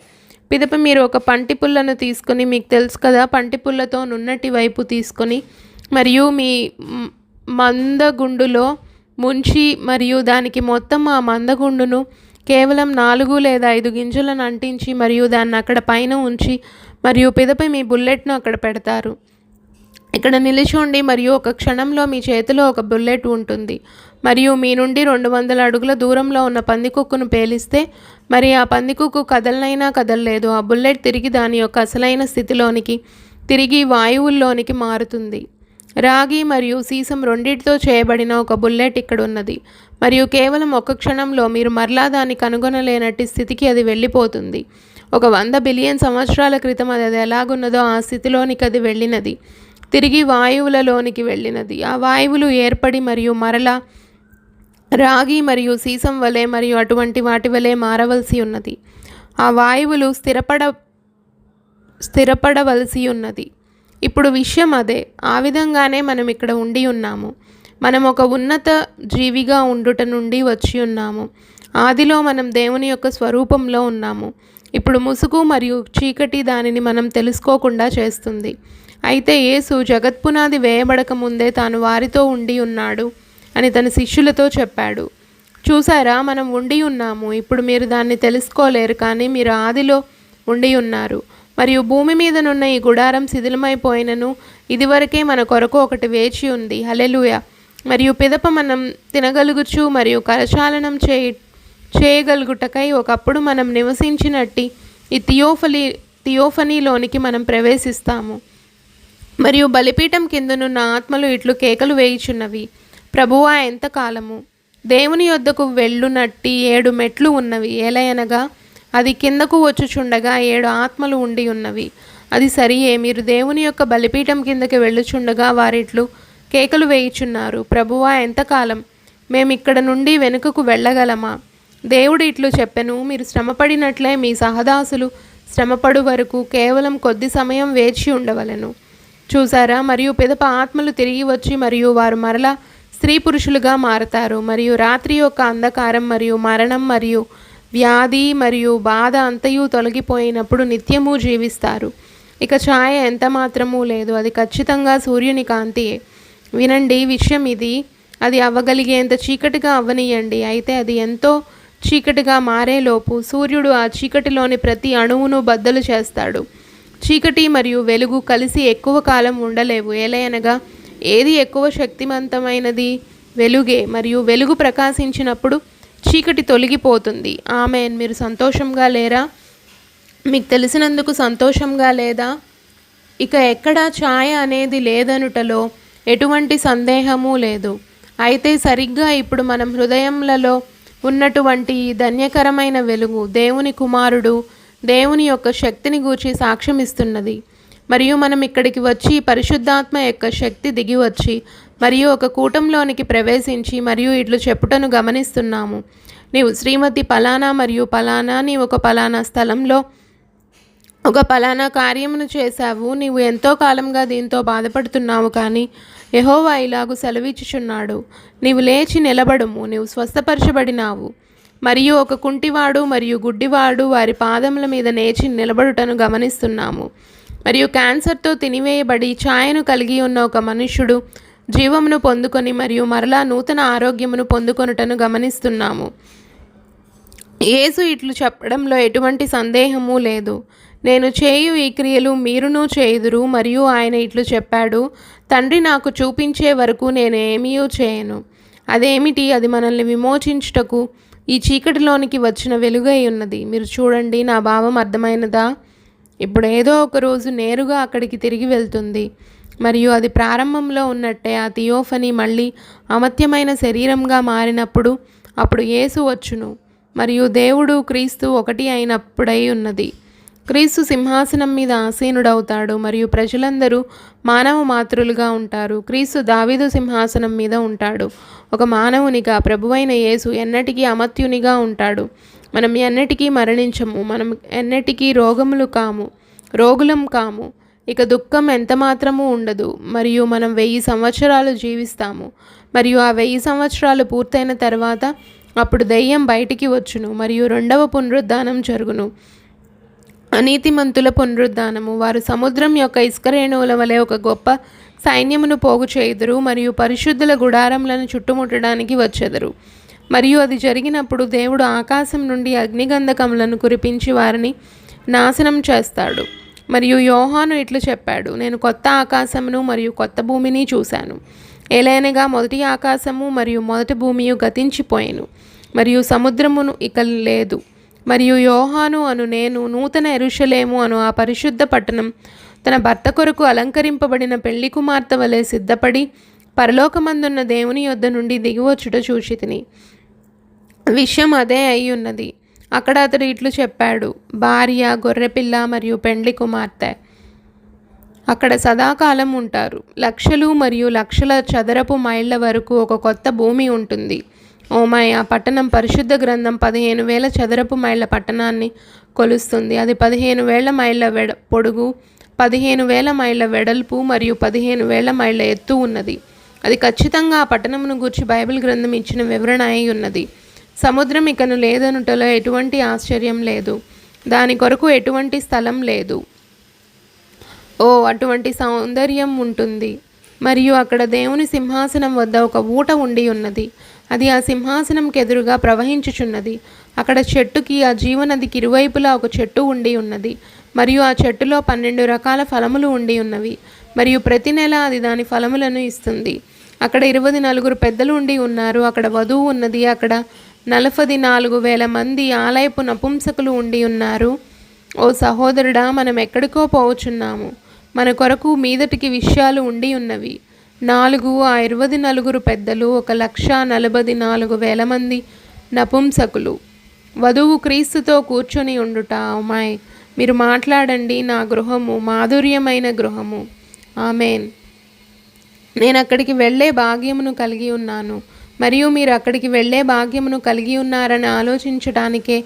పిదప మీరు ఒక పంటి పుల్లను తీసుకొని, మీకు తెలుసు కదా, పంటి పుల్లతో నున్నటి వైపు తీసుకొని మరియు మీ మందగుండులో ముంచి మరియు దానికి మొత్తం ఆ మందగుండును కేవలం 4 లేదా 5 గింజలను అంటించి మరియు దాన్ని అక్కడ పైన ఉంచి మరియు పిదప మీ బుల్లెట్ను అక్కడ పెడతారు. ఇక్కడ నిలిచోండి మరియు ఒక క్షణంలో మీ చేతిలో ఒక బుల్లెట్ ఉంటుంది. మరియు మీ నుండి 200 అడుగుల దూరంలో ఉన్న పందికొక్కును పేలిస్తే మరి ఆ పందికొక్కు కదలనైనా కదలలేదు. ఆ బుల్లెట్ తిరిగి దాని యొక్క అసలైన స్థితిలోనికి తిరిగి వాయువుల్లోనికి మారుతుంది. రాగి మరియు సీసం రెండింటితో చేయబడిన ఒక బుల్లెట్ ఇక్కడ ఉన్నది, మరియు కేవలం ఒక క్షణంలో మీరు మరలా దాన్ని కనుగొనలేనట్టి స్థితికి అది వెళ్ళిపోతుంది. ఒక 100 బిలియన్ సంవత్సరాల క్రితం అది ఎలాగున్నదో ఆ స్థితిలోనికి అది వెళ్ళినది, తిరిగి వాయువులలోనికి వెళ్ళినది. ఆ వాయువులు ఏర్పడి మరియు మరలా రాగి మరియు సీసం వలె మరియు అటువంటి వాటి వలె మారవలసి ఉన్నది. ఆ వాయువులు స్థిరపడవలసి ఉన్నది. ఇప్పుడు విషయం అదే. ఆ విధంగానే మనం ఇక్కడ ఉండి ఉన్నాము. మనం ఒక ఉన్నత జీవిగా ఉండుట నుండి వచ్చి ఉన్నాము. ఆదిలో మనం దేవుని యొక్క స్వరూపంలో ఉన్నాము. ఇప్పుడు ముసుగు మరియు చీకటి దానిని మనం తెలుసుకోకుండా చేస్తుంది. అయితే యేసు జగత్పునాది వేయబడక ముందే తాను వారితో ఉండి ఉన్నాడు అని తన శిష్యులతో చెప్పాడు. చూసారా, మనం ఉండి ఉన్నాము. ఇప్పుడు మీరు దాన్ని తెలుసుకోలేరు, కానీ మీరు ఆదిలో ఉండి ఉన్నారు. మరియు భూమి మీదనున్న ఈ గుడారం శిథిలమైపోయినను ఇదివరకే మన కొరకు ఒకటి వేచి ఉంది. హల్లెలూయా. మరియు పిదప మనం తినగలుగుచు మరియు కరచాలనం చేయగలుగుటకై ఒకప్పుడు మనం నివసించినట్టి ఈ థియోఫనీలోనికి మనం ప్రవేశిస్తాము. మరియు బలిపీఠం కిందనున్న ఆత్మలు ఇట్లు కేకలు వేయుచున్నవి, ప్రభువా ఎంతకాలము? దేవుని యొద్దకు వెళ్ళునట్టి 7 మెట్లు ఉన్నవి. ఏలయనగా అది కిందకు వచ్చుచుండగా 7 ఆత్మలు ఉండి ఉన్నవి. అది సరియే. మీరు దేవుని యొక్క బలిపీఠం కిందకి వెళ్ళుచుండగా వారిట్లు కేకలు వేయుచున్నారు, ప్రభువా ఎంతకాలం? మేమిక్కడ నుండి వెనుకకు వెళ్ళగలమా? దేవుడు ఇట్లు చెప్పెను, మీరు శ్రమపడినట్లే మీ సహదాసులు శ్రమపడు వరకు కేవలం కొద్ది సమయం వేచి ఉండవలెను. చూసారా, మరియు పిదప ఆత్మలు తిరిగి వచ్చి మరియు వారు మరలా స్త్రీ పురుషులుగా మారతారు. మరియు రాత్రి యొక్క అంధకారం మరియు మరణం మరియు వ్యాధి మరియు బాధ అంతయు తొలగిపోయినప్పుడు నిత్యము జీవిస్తారు. ఇక ఛాయ ఎంత మాత్రమూ లేదు, అది ఖచ్చితంగా సూర్యుని కాంతియే. వినండి, విషయం ఇది. అది అవ్వగలిగేంత చీకటిగా అవ్వనీయండి. అయితే అది ఎంతో చీకటిగా మారేలోపు సూర్యుడు ఆ చీకటిలోని ప్రతి అణువును బద్దలు చేస్తాడు. చీకటి మరియు వెలుగు కలిసి ఎక్కువ కాలం ఉండలేవు. ఏలయనగా ఏది ఎక్కువ శక్తివంతమైనది? వెలుగే. మరియు వెలుగు ప్రకాశించినప్పుడు చీకటి తొలగిపోతుంది. ఆమేన్. మీరు సంతోషంగా లేరా? మీకు తెలిసినందుకు సంతోషంగా లేదా? ఇక ఎక్కడా ఛాయ అనేది లేదనుటలో ఎటువంటి సందేహము లేదు. అయితే సరిగ్గా ఇప్పుడు మనం హృదయములలో ఉన్నటువంటి ధన్యకరమైన వెలుగు దేవుని కుమారుడు దేవుని యొక్క శక్తిని గూర్చి సాక్ష్యమిస్తున్నది. మరియు మనం ఇక్కడికి వచ్చి పరిశుద్ధాత్మ యొక్క శక్తి దిగి వచ్చి మరియు ఒక కూటంలోనికి ప్రవేశించి మరియు ఇట్లు చెప్పుటను గమనిస్తున్నాము. నీవు శ్రీమతి పలానా మరియు పలానా, నీవు ఒక పలానా స్థలంలో ఒక పలానా కార్యమును చేశావు. నీవు ఎంతో కాలంగా దీంతో బాధపడుతున్నావు, కానీ యెహోవా ఇలాగు సెలవిచ్చుచున్నాడు, నీవు లేచి నిలబడుము, నీవు స్వస్థపరచబడినావు. మరియు ఒక కుంటివాడు మరియు గుడ్డివాడు వారి పాదముల మీద నేచి నిలబడుటను గమనిస్తున్నాము. మరియు క్యాన్సర్తో తినివేయబడి ఛాయను కలిగి ఉన్న ఒక మనుష్యుడు జీవమును పొందుకొని మరియు మరలా నూతన ఆరోగ్యమును పొందుకొనుటను గమనిస్తున్నాము. యేసు ఇట్లు చెప్పడంలో ఎటువంటి సందేహము లేదు. నేను చేయు ఈ క్రియలు మీరును చేయుదురు. మరియు ఆయన ఇట్లు చెప్పాడు, తండ్రి నాకు చూపించే వరకు నేను ఏమీ చేయను. అదేమిటి? అది మనల్ని విమోచించుటకు ఈ చీకటిలోనికి వచ్చిన వెలుగై ఉన్నది. మీరు చూడండి, నా భావం అర్థమైనదా? ఇప్పుడు ఏదో ఒక రోజు నేరుగా అక్కడికి తిరిగి వెళ్తుంది. మరియు అది ప్రారంభంలో ఉన్నట్టే ఆ థియోఫనీ మళ్ళీ అమర్త్యమైన శరీరంగా మారినప్పుడు అప్పుడు యేసు వచ్చును మరియు దేవుడు క్రీస్తు ఒకటి అయినప్పుడై ఉన్నది. క్రీస్తు సింహాసనం మీద ఆసీనుడవుతాడు మరియు ప్రజలందరూ మానవ మాతృలుగా ఉంటారు. క్రీస్తు దావీదు సింహాసనం మీద ఉంటాడు. ఒక మానవునిగా ప్రభువైన యేసు ఎన్నటికీ అమర్త్యునిగా ఉంటాడు. మనం ఎన్నటికీ మరణించము. మనం ఎన్నటికీ రోగులం కాము. ఇక దుఃఖం ఎంత మాత్రమూ ఉండదు. మరియు మనం 1000 సంవత్సరాలు జీవిస్తాము. మరియు ఆ 1000 సంవత్సరాలు పూర్తయిన తర్వాత అప్పుడు దెయ్యం బయటికి వచ్చును మరియు 2వ పునరుద్ధానం జరుగును. అనీతిమంతుల పునరుద్ధానము. వారు సముద్రం యొక్క ఇసుకరేణువుల వలె ఒక గొప్ప సైన్యమును పోగు చేయుదురు మరియు పరిశుద్ధుల గుడారములను చుట్టుముట్టడానికి వచ్చెదరు. మరియు అది జరిగినప్పుడు దేవుడు ఆకాశం నుండి అగ్నిగంధకములను కురిపించి వారిని నాశనం చేస్తాడు. మరియు యోహాను ఇట్లు చెప్పాడు, నేను కొత్త ఆకాశమును మరియు కొత్త భూమిని చూశాను. ఏలైనగా మొదటి ఆకాశము మరియు మొదటి భూమియు గతించిపోయెను మరియు సముద్రమును ఇక లేదు. మరియు యోహాను అను నేను నూతన యెరూషలేము అను ఆ పరిశుద్ధ పట్టణం తన భర్త కొరకు అలంకరింపబడిన పెళ్లి కుమార్తె వలె సిద్ధపడి పరలోకమందున్న దేవుని యొద్ద నుండి దిగివచ్చుట చూచితిని. విషయం అదే అయి ఉన్నది. అక్కడ అతడు ఇట్లు చెప్పాడు: భార్య, గొర్రెపిల్ల మరియు పెండ్లి కుమార్తె అక్కడ సదాకాలం ఉంటారు. లక్షలు మరియు లక్షల చదరపు మైళ్ళ వరకు ఒక కొత్త భూమి ఉంటుంది. ఓమై, ఆ పట్టణం పరిశుద్ధ గ్రంథం 15,000 చదరపు మైళ్ళ పట్టణాన్ని కొలుస్తుంది. అది 15,000 మైళ్ళ పొడుగు, 15,000 మైళ్ళ వెడల్పు మరియు 15,000 మైళ్ళ ఎత్తు ఉన్నది. అది ఖచ్చితంగా ఆ పట్టణమును గూర్చి బైబిల్ గ్రంథం ఇచ్చిన వివరణ అయి ఉన్నది. సముద్రం ఇకను లేదనుటలో ఎటువంటి ఆశ్చర్యం లేదు. దాని కొరకు ఎటువంటి స్థలం లేదు. ఓ, అటువంటి సౌందర్యం ఉంటుంది. మరియు అక్కడ దేవుని సింహాసనం వద్ద ఒక ఊట ఉండి ఉన్నది. అది ఆ సింహాసనంకి ఎదురుగా ప్రవహించుచున్నది. అక్కడ చెట్టుకి, ఆ జీవనదికి ఇరువైపులా ఒక చెట్టు ఉండి ఉన్నది. మరియు ఆ చెట్టులో 12 రకాల ఫలములు ఉండి ఉన్నవి. మరియు ప్రతి నెల అది దాని ఫలములను ఇస్తుంది. అక్కడ 24 పెద్దలు ఉండి ఉన్నారు. అక్కడ వధువు ఉన్నది. అక్కడ 44,000 మంది ఆలయపు నపుంసకులు ఉండి ఉన్నారు. ఓ సహోదరుడా, మనం ఎక్కడికో పోవచున్నాము. మన కొరకు మీదటికి విషయాలు ఉండి ఉన్నవి. 4 ఆ 24 పెద్దలు, 1,44,000 మంది నపుంసకులు. వధువు క్రీస్తుతో కూర్చొని ఉండుట. అమ్మాయి, మీరు మాట్లాడండి. నా గృహము మాధుర్యమైన గృహము. ఆమేన్. నేను అక్కడికి వెళ్ళే భాగ్యమును కలిగి ఉన్నాను. మరియు మీరు అక్కడికి వెళ్ళే భాగ్యమును కలిగి ఉన్నారని ఆలోచించడానికే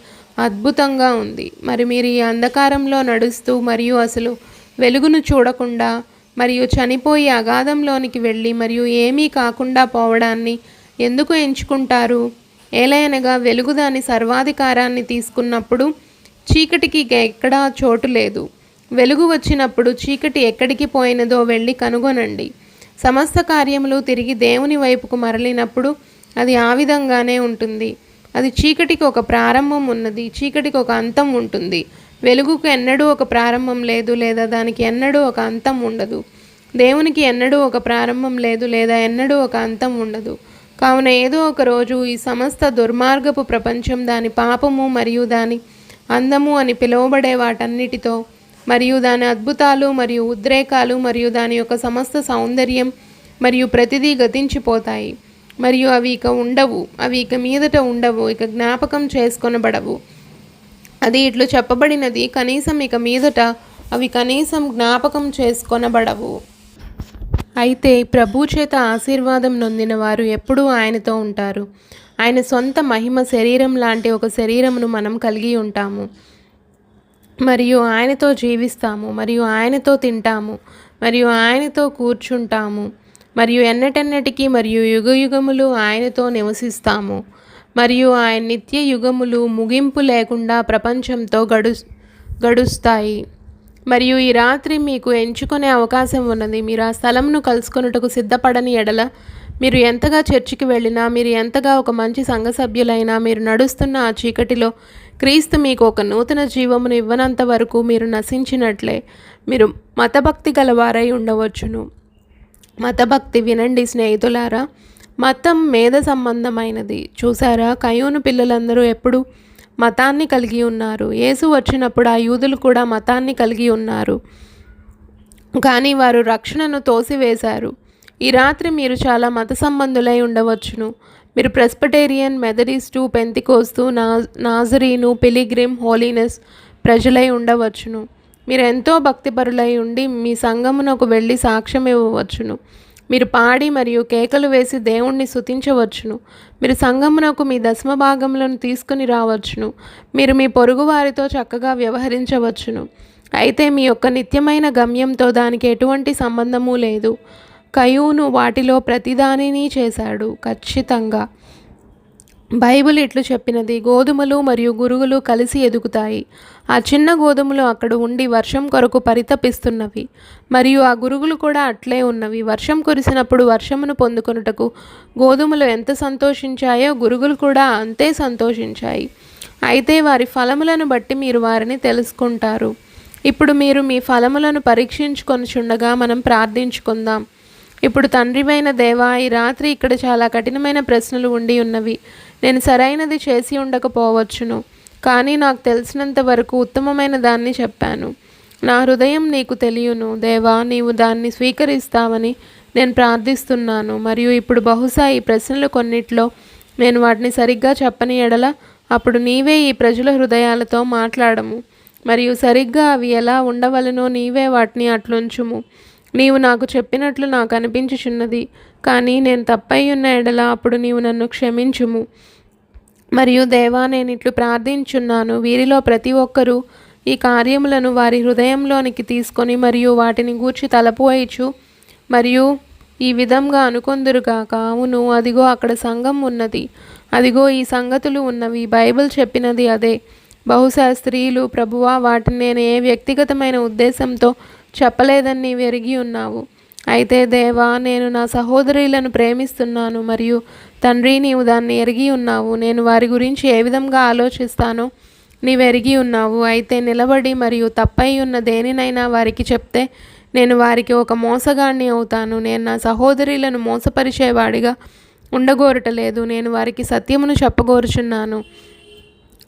అద్భుతంగా ఉంది. మరి మీరు ఈ అంధకారంలో నడుస్తూ మరియు అసలు వెలుగును చూడకుండా మరియు చనిపోయి అగాధంలోనికి వెళ్ళి మరియు ఏమీ కాకుండా పోవడాన్ని ఎందుకు ఎంచుకుంటారు? ఏలయనగా వెలుగు దాని సర్వాధికారాన్ని తీసుకున్నప్పుడు చీకటికి ఎక్కడా చోటు లేదు. వెలుగు వచ్చినప్పుడు చీకటి ఎక్కడికి పోయినదో వెళ్ళి కనుగొనండి. సమస్త కార్యములు తిరిగి దేవుని వైపుకు మరలినప్పుడు అది ఆ విధంగానే ఉంటుంది. అది చీకటికి ఒక ప్రారంభం ఉన్నది, చీకటికి ఒక అంతం ఉంటుంది. వెలుగుకు ఎన్నడూ ఒక ప్రారంభం లేదు, లేదా దానికి ఎన్నడూ ఒక అంతం ఉండదు. దేవునికి ఎన్నడూ ఒక ప్రారంభం లేదు, లేదా ఎన్నడూ ఒక అంతం ఉండదు. కావున ఏదో ఒక రోజు ఈ సమస్త దుర్మార్గపు ప్రపంచం దాని పాపము మరియు దాని అందము అని పిలువబడే వాటన్నిటితో మరియు దాని అద్భుతాలు మరియు ఉద్రేకాలు మరియు దాని యొక్క సమస్త సౌందర్యం మరియు ప్రతిదీ గతించిపోతాయి. మరియు అవి ఇక ఉండవు. అవి ఇక మీదట ఉండవు, ఇక జ్ఞాపకం చేసుకొనబడవు. అది ఇట్లు చెప్పబడినది, కనీసం ఇక మీదట అవి కనీసం జ్ఞాపకం చేసుకొనబడవు. అయితే ప్రభు చేత ఆశీర్వాదం నొందిన వారు ఎప్పుడూ ఆయనతో ఉంటారు. ఆయన సొంత మహిమ శరీరం లాంటి ఒక శరీరమును మనం కలిగి ఉంటాము మరియు ఆయనతో జీవిస్తాము మరియు ఆయనతో తింటాము మరియు ఆయనతో కూర్చుంటాము మరియు ఎన్నటెన్నటికీ మరియు యుగయుగములు ఆయనతో నివసిస్తాము. మరియు ఆయన నిత్య యుగములు ముగింపు లేకుండా ప్రపంచంతో గడుస్తాయి. మరియు ఈ రాత్రి మీకు ఎంచుకునే అవకాశం ఉన్నది. మీరు ఆ స్థలంను కలుసుకొనుటకు సిద్ధపడని ఎడల, మీరు ఎంతగా చర్చికి వెళ్ళినా, మీరు ఎంతగా ఒక మంచి సంఘ సభ్యులైనా, మీరు నడుస్తున్న ఆ చీకటిలో క్రీస్తు మీకు ఒక నూతన జీవమును ఇవ్వనంత వరకు మీరు నశించినట్లే. మీరు మతభక్తి గలవారై ఉండవచ్చును. మతభక్తి వినండి స్నేహితులారా, మతం మేధ సంబంధమైనది. చూసారా, కయోను పిల్లలందరూ ఎప్పుడు మతాన్ని కలిగి ఉన్నారు. యేసు వచ్చినప్పుడు ఆ యూదులు కూడా మతాన్ని కలిగి ఉన్నారు, కానీ వారు రక్షణను తోసివేశారు. ఈ రాత్రి మీరు చాలా మత సంబంధులై ఉండవచ్చును. మీరు Presbyterian, Methodist, Pentecost, Nazarene, pilgrim, holiness ప్రజలై ఉండవచ్చును. మీరు ఎంతో భక్తిపరులై ఉండి మీ సంఘమునకు వెళ్ళి సాక్ష్యం ఇవ్వవచ్చును. మీరు పాడి మరియు కేకలు వేసి దేవుణ్ణి స్తుతించవచ్చును. మీరు సంఘమునకు మీ దశమ భాగములను తీసుకుని రావచ్చును. మీరు మీ పొరుగు వారితో చక్కగా వ్యవహరించవచ్చును. అయితే మీ యొక్క నిత్యమైన గమ్యంతో దానికి ఎటువంటి సంబంధము లేదు. కయోను వాటిలో ప్రతిదానిని చేశాడు. ఖచ్చితంగా బైబిల్ ఇట్లు చెప్పినది, గోధుమలు మరియు గురుగులు కలిసి ఎదుగుతాయి. ఆ చిన్న గోధుమలు అక్కడ ఉండి వర్షం కొరకు పరితపిస్తున్నవి మరియు ఆ గురుగులు కూడా అట్లే ఉన్నవి. వర్షం కురిసినప్పుడు వర్షమును పొందుకొనుటకు గోధుమలు ఎంత సంతోషించాయో గురుగులు కూడా అంతే సంతోషించాయి. అయితే వారి ఫలములను బట్టి మీరు వారిని తెలుసుకుంటారు. ఇప్పుడు మీరు మీ ఫలములను పరీక్షించుకొనుచుండగా మనం ప్రార్థించుకుందాం. ఇప్పుడు తండ్రివైన దేవా, ఈ రాత్రి ఇక్కడ చాలా కఠినమైన ప్రశ్నలు ఉండి ఉన్నవి. నేను సరైనది చేసి ఉండకపోవచ్చును, కానీ నాకు తెలిసినంత వరకు ఉత్తమమైన దాన్ని చెప్పాను. నా హృదయం నీకు తెలియను దేవా, నీవు దాన్ని స్వీకరిస్తావని నేను ప్రార్థిస్తున్నాను. మరియు ఇప్పుడు బహుశా ఈ ప్రశ్నలు కొన్నిట్లో నేను వాటిని సరిగ్గా చెప్పని ఎడల అప్పుడు నీవే ఈ ప్రజల హృదయాలతో మాట్లాడము, మరియు సరిగ్గా అవి ఎలా ఉండవలనో నీవే వాటిని అట్లుంచుము. నీవు నాకు చెప్పినట్లు నాకు అనిపించుచున్నది, కానీ నేను తప్పై ఉన్న ఎడల అప్పుడు నీవు నన్ను క్షమించుము. మరియు దేవా, నేను ఇట్లు ప్రార్థించున్నాను, వీరిలో ప్రతి ఒక్కరూ ఈ కార్యములను వారి హృదయంలోనికి తీసుకొని మరియు వాటిని గూర్చి తలపు వేయచు మరియు ఈ విధంగా అనుకొందురుగాక, అవును, అదిగో అక్కడ సంఘం ఉన్నది, అదిగో ఈ సంగతులు ఉన్నవి, బైబిల్ చెప్పినది అదే. బహుశా స్త్రీలు, ప్రభువా, వాటిని నేను ఏ వ్యక్తిగతమైన ఉద్దేశంతో చెప్పలేదని నీవు ఎరిగి ఉన్నావు. అయితే దేవా, నేను నా సహోదరులను ప్రేమిస్తున్నాను మరియు తండ్రి, నీవు దాన్ని ఎరిగి ఉన్నావు. నేను వారి గురించి ఏ విధంగా ఆలోచిస్తానో నీవు ఎరిగి ఉన్నావు. అయితే నిలబడి మరియు తప్పై ఉన్న దేనినైనా వారికి చెప్తే నేను వారికి ఒక మోసగాడిని అవుతాను. నేను నా సహోదరులను మోసపరిచేవాడిగా ఉండగోరటలేదు, నేను వారికి సత్యమును చెప్పగోరుచున్నాను.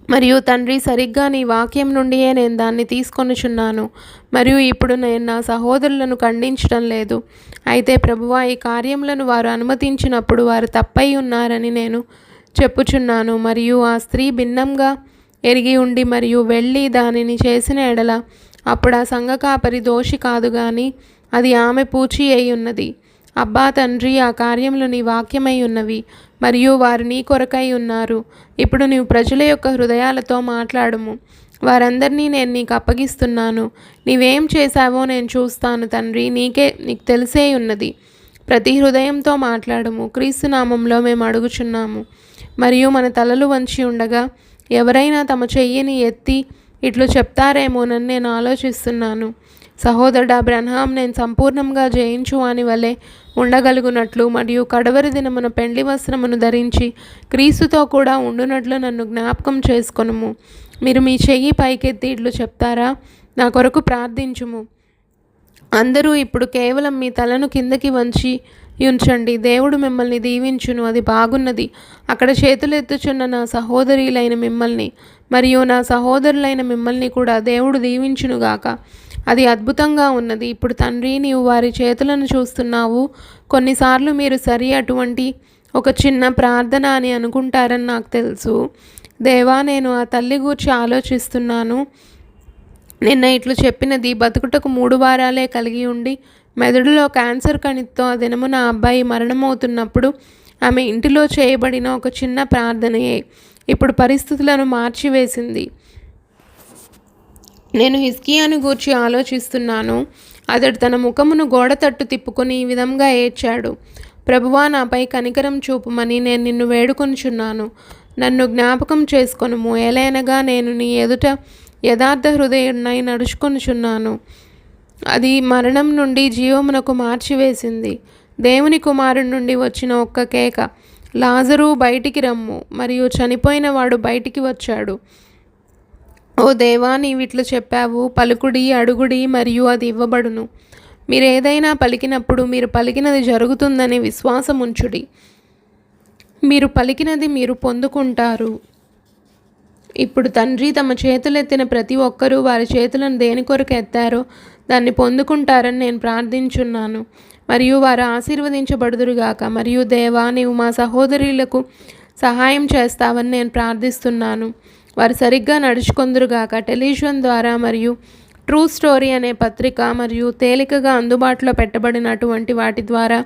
మరియు తండ్రి, సరిగ్గా నీ వాక్యం నుండియే నేను దాన్ని తీసుకొనుచున్నాను. మరియు ఇప్పుడు నేను నా సహోదరులను ఖండించడం లేదు. అయితే ప్రభువా, ఈ కార్యములను వారు అనుమతించినప్పుడు వారు తప్పై ఉన్నారని నేను చెప్పుచున్నాను. మరియు ఆ స్త్రీ భిన్నంగా ఎరిగి ఉండి మరియు వెళ్ళి దానిని చేసిన ఎడల అప్పుడు ఆ సంఘ కాపరి దోషి కాదు, కానీ అది ఆమె పూచి అయి ఉన్నది. అబ్బా తండ్రి, ఆ కార్యములు నీ వాక్యమై ఉన్నవి మరియు వారు నీ కొరకై ఉన్నారు. ఇప్పుడు నీవు ప్రజల యొక్క హృదయాలతో మాట్లాడుము. వారందరినీ నేను నీకు అప్పగిస్తున్నాను. నీవేం చేశావో నేను చూస్తాను తండ్రి, నీకు తెలిసే ఉన్నది. ప్రతి హృదయంతో మాట్లాడుము. క్రీస్తు నామంలో మేము అడుగుచున్నాము. మరియు మన తలలు వంచి ఉండగా ఎవరైనా తమ చెయ్యిని ఎత్తి ఇట్లు చెప్తారేమోనని నేను ఆలోచిస్తున్నాను. సహోదరుడా బ్రహ్మాం, నేను సంపూర్ణంగా జయించు అని వలె ఉండగలుగునట్లు మరియు కడవరి దినమున పెండ్లి వస్త్రమును ధరించి క్రీస్తుతో కూడా ఉండునట్లు నన్ను జ్ఞాపకం చేసుకొనుము. మీరు మీ చెయ్యి పైకెత్తి ఇట్లు చెప్తారా? నా కొరకు ప్రార్థించుము. అందరూ ఇప్పుడు కేవలం మీ తలను కిందకి వంచి ఉంచండి. దేవుడు మిమ్మల్ని దీవించును, అది బాగున్నది. అక్కడ చేతులు ఎత్తుచున్న నా సహోదరులైన మిమ్మల్ని మరియు నా సహోదరులైన మిమ్మల్ని కూడా దేవుడు దీవించునుగాక. అది అద్భుతంగా ఉన్నది. ఇప్పుడు తండ్రి, నీవు వారి చేతులను చూస్తున్నావు. కొన్నిసార్లు మీరు సరి అటువంటి ఒక చిన్న ప్రార్థన అని అనుకుంటారని నాకు తెలుసు. దేవా, నేను ఆ తల్లి గూర్చి ఆలోచిస్తున్నాను. నిన్న ఇట్లు చెప్పినది, బతుకుటకు 3 వారాలే కలిగి ఉండి మెదడులో క్యాన్సర్ కణితితో ఆ దినమున ఆ అబ్బాయి మరణమవుతున్నప్పుడు ఆమె ఇంటిలో చేయబడిన ఒక చిన్న ప్రార్థనయే ఇప్పుడు పరిస్థితులను మార్చివేసింది. నేను హిజ్కియాను గూర్చి ఆలోచిస్తున్నాను. అతడు తన ముఖమును గోడ తట్టు తిప్పుకొని ఈ విధంగా ఏడ్చాడు, ప్రభువా, నాపై కనికరం చూపుమని నేను నిన్ను వేడుకొనుచున్నాను. నన్ను జ్ఞాపకం చేసుకొనుము. ఏలైనగా నేను నీ ఎదుట యథార్థ హృదయుడినై నడుచుకొనుచున్నాను. అది మరణం నుండి జీవమునకు మార్చివేసింది. దేవుని కుమారుడి నుండి వచ్చిన ఒక్క కేక, లాజరు బయటికి రమ్ము. మరియు చనిపోయిన వాడు బయటికి వచ్చాడు. ఓ దేవా, నీవిట్లు చెప్పావు, పలుకుడి, అడుగుడి మరియు అది ఇవ్వబడును. మీరేదైనా పలికినప్పుడు మీరు పలికినది జరుగుతుందని విశ్వాసముంచుడి. మీరు పలికినది మీరు పొందుకుంటారు. ఇప్పుడు తండ్రి, తమ చేతులెత్తిన ప్రతి ఒక్కరూ వారి చేతులను దేని కొరకు ఎత్తారో దాన్ని పొందుకుంటారని నేను ప్రార్థించున్నాను. మరియు వారు ఆశీర్వదించబడుదురుగాక. మరియు దేవా, నీవు మా సహోదరులకు సహాయం చేస్తావని నేను ప్రార్థిస్తున్నాను. వారు సరిగ్గా నడుచుకొందురుగాక. టెలివిజన్ ద్వారా మరియు ట్రూ స్టోరీ అనే పత్రిక మరియు తేలికగా అందుబాటులో పెట్టబడినటువంటి వాటి ద్వారా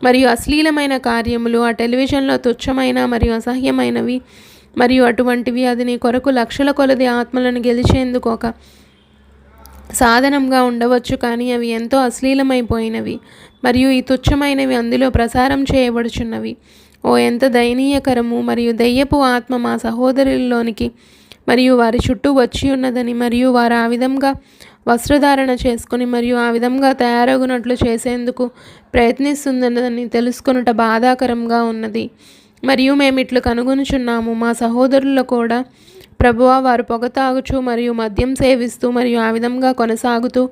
మరియు అశ్లీలమైన కార్యములు ఆ టెలివిజన్లో తుచ్చమైన మరియు అసహ్యమైనవి మరియు అటువంటివి అది నీ కొరకు లక్షల కొలది ఆత్మలను గెలిచేందుకు ఒక సాధనంగా ఉండవచ్చు, కానీ అవి ఎంతో అశ్లీలమైపోయినవి మరియు ఈ తుచ్చమైనవి అందులో ప్రసారం చేయబడుచున్నవి. ఓ ఎంత దయనీయకరము! మరియు దెయ్యపు ఆత్మ మా సహోదరుల్లోనికి మరియు వారి చుట్టూ వచ్చి ఉన్నదని మరియు వారు ఆ విధంగా వస్త్రధారణ చేసుకుని మరియు ఆ విధంగా తయారగునట్లు చేసేందుకు ప్రయత్నిస్తుందని తెలుసుకొనుట బాధాకరంగా ఉన్నది. మరియు మేము ఇట్లు కనుగొనుచున్నాము, మా సహోదరులు కూడా ప్రభువా, వారు పొగ తాగుచు మరియు మద్యం సేవిస్తూ మరియు ఆ విధంగా కొనసాగుతూ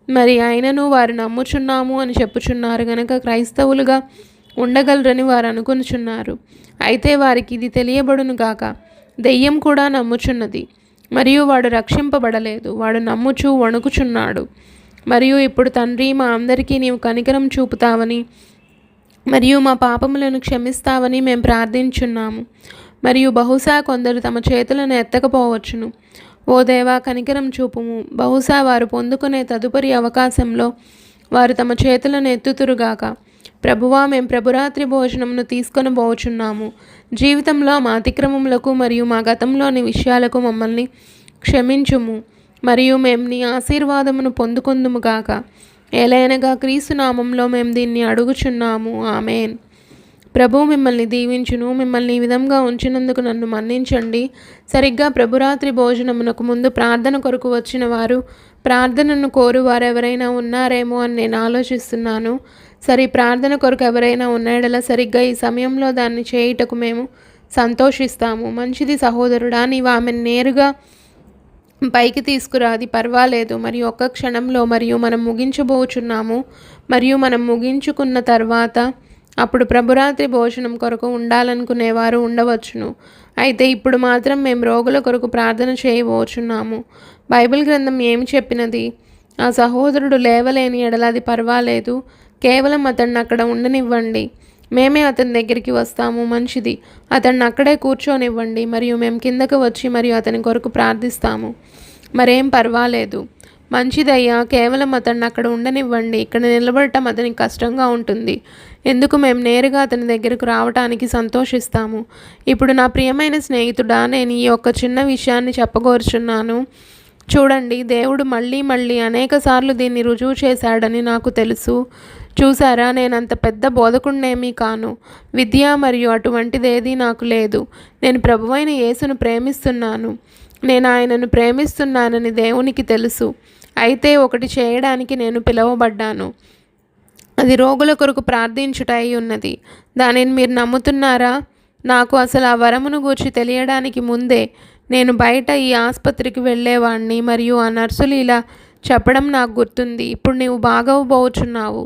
మరి ఆయనను వారు నమ్ముచున్నాము అని చెప్పుచున్నారు గనక క్రైస్తవులుగా ఉండగలరని వారు అనుకొనుచున్నారు. అయితే వారికి ఇది తెలియబడును గాక, దెయ్యం కూడా నమ్ముచున్నది. మరియు వాడు రక్షింపబడలేదు. వాడు నమ్ముచూ వణుకుచున్నాడు. మరియు ఇప్పుడు తండ్రి, మా అందరికీ నీవు కనికరం చూపుతావని మరియు మా పాపములను క్షమిస్తావని మేము ప్రార్థించున్నాము. మరియు బహుశా కొందరు తమ చేతులను ఎత్తకపోవచ్చును. ఓ దేవా, కనికరం చూపుము. బహుశా వారు పొందుకునే తదుపరి అవకాశంలో వారు తమ చేతులను ఎత్తుతురుగాక. ప్రభువా, మేము ప్రభురాత్రి భోజనమును తీసుకొని పోవచున్నాము. జీవితంలో మా అతిక్రమములకు మరియు మా గతంలోని విషయాలకు మమ్మల్ని క్షమించుము. మరియు మేము నీ ఆశీర్వాదమును పొందుకొందుముగాక. ఏలైనగా క్రీస్తు నామంలో మేము దీన్ని అడుగుచున్నాము. ఆమేన్. ప్రభు మిమ్మల్ని దీవించును. మిమ్మల్ని ఈ విధంగా ఉంచినందుకు నన్ను మన్నించండి. సరిగ్గా ప్రభురాత్రి భోజనమునకు ముందు ప్రార్థన కొరకు వచ్చిన వారు, ప్రార్థనను కోరు వారు ఎవరైనా ఉన్నారేమో అని నేను ఆలోచిస్తున్నాను. సరే, ప్రార్థన కొరకు ఎవరైనా ఉన్నాడలా సరిగ్గా ఈ సమయంలో దాన్ని చేయుటకు మేము సంతోషిస్తాము. మంచిది సహోదరుడా, నీవు ఆమెను నేరుగా పైకి తీసుకురా, అది పర్వాలేదు. మరియు ఒక్క క్షణంలో మరియు మనం ముగించబోచున్నాము. మరియు మనం ముగించుకున్న తర్వాత అప్పుడు ప్రభురాత్రి భోజనం కొరకు ఉండాలనుకునేవారు ఉండవచ్చును. అయితే ఇప్పుడు మాత్రం మేము రోగుల కొరకు ప్రార్థన చేయబోచున్నాము. బైబిల్ గ్రంథం ఏమి చెప్పినది? ఆ సహోదరుడు లేవలేని ఎడల అది పర్వాలేదు, కేవలం అతన్ని అక్కడ ఉండనివ్వండి, మేమే అతని దగ్గరికి వస్తాము. మంచిది, అతన్ని అక్కడే కూర్చోనివ్వండి మరియు మేము కిందకు వచ్చి మరియు అతని కొరకు ప్రార్థిస్తాము. మరేం పర్వాలేదు. మంచిదయ్యా, కేవలం అతన్ని అక్కడ ఉండనివ్వండి. ఇక్కడ నిలబడటం అతనికి కష్టంగా ఉంటుంది. ఎందుకు? మేము నేరుగా అతని దగ్గరకు రావటానికి సంతోషిస్తాము. ఇప్పుడు నా ప్రియమైన స్నేహితుడా, నేను ఈ యొక్క చిన్న విషయాన్ని చెప్పగోరుచున్నాను. చూడండి, దేవుడు మళ్ళీ మళ్ళీ అనేకసార్లు దీన్ని రుజువు చేశాడని నాకు తెలుసు. చూసారా, నేనంత పెద్ద బోధకుడినేమీ కాను. విద్య మరియు అటువంటిదేదీ నాకు లేదు. నేను ప్రభువైన యేసును ప్రేమిస్తున్నాను. నేను ఆయనను ప్రేమిస్తున్నానని దేవునికి తెలుసు. అయితే ఒకటి చేయడానికి నేను పిలువబడ్డాను. అది రోగుల కొరకు ప్రార్థించుట అయి ఉన్నది. దానిని మీరు నమ్ముతున్నారా? నాకు అసలు ఆ వరమును గూర్చి తెలియడానికి ముందే నేను బయట ఈ ఆసుపత్రికి వెళ్ళేవాడిని మరియు ఆ నర్సులు ఇలా చెప్పడం నాకు గుర్తుంది. ఇప్పుడు నీవు బాగవబోచున్నావు.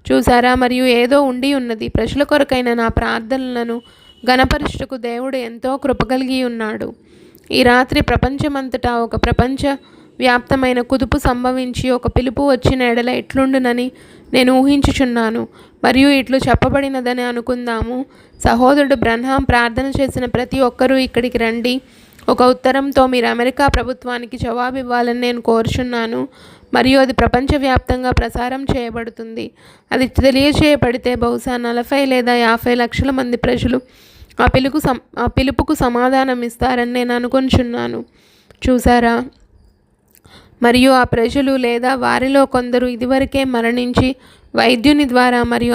చూసారా, మరియు ఏదో ఉండి ఉన్నది. ప్రజల కొరకైన నా ప్రార్థనలను గణపరుచుటకు దేవుడు ఎంతో కృపగలిగి ఉన్నాడు. ఈ రాత్రి ప్రపంచమంతటా ఒక ప్రపంచ వ్యాప్తమైన కుదుపు సంభవించి ఒక పిలుపు వచ్చిన ఎడల ఎట్లుండునని నేను ఊహించుచున్నాను. మరియు ఇట్లు చెప్పబడినదని అనుకుందాము. సహోదరుడు బ్రన్హాం ప్రార్థన చేసిన ప్రతి ఒక్కరూ ఇక్కడికి రండి. ఒక ఉత్తరంతో మీరు అమెరికా ప్రభుత్వానికి జవాబు ఇవ్వాలని నేను కోరుచున్నాను. మరియు అది ప్రపంచవ్యాప్తంగా ప్రసారం చేయబడుతుంది. అది తెలియజేయబడితే బహుశా 40 లేదా 50 లక్షల మంది ప్రజలు ఆ పిలుపుకు సమాధానం ఇస్తారని నేను అనుకుంటున్నాను. చూసారా, మరియు ఆ ప్రజలు లేదా వారిలో కొందరు ఇదివరకే మరణించి వైద్యుని ద్వారా మరియు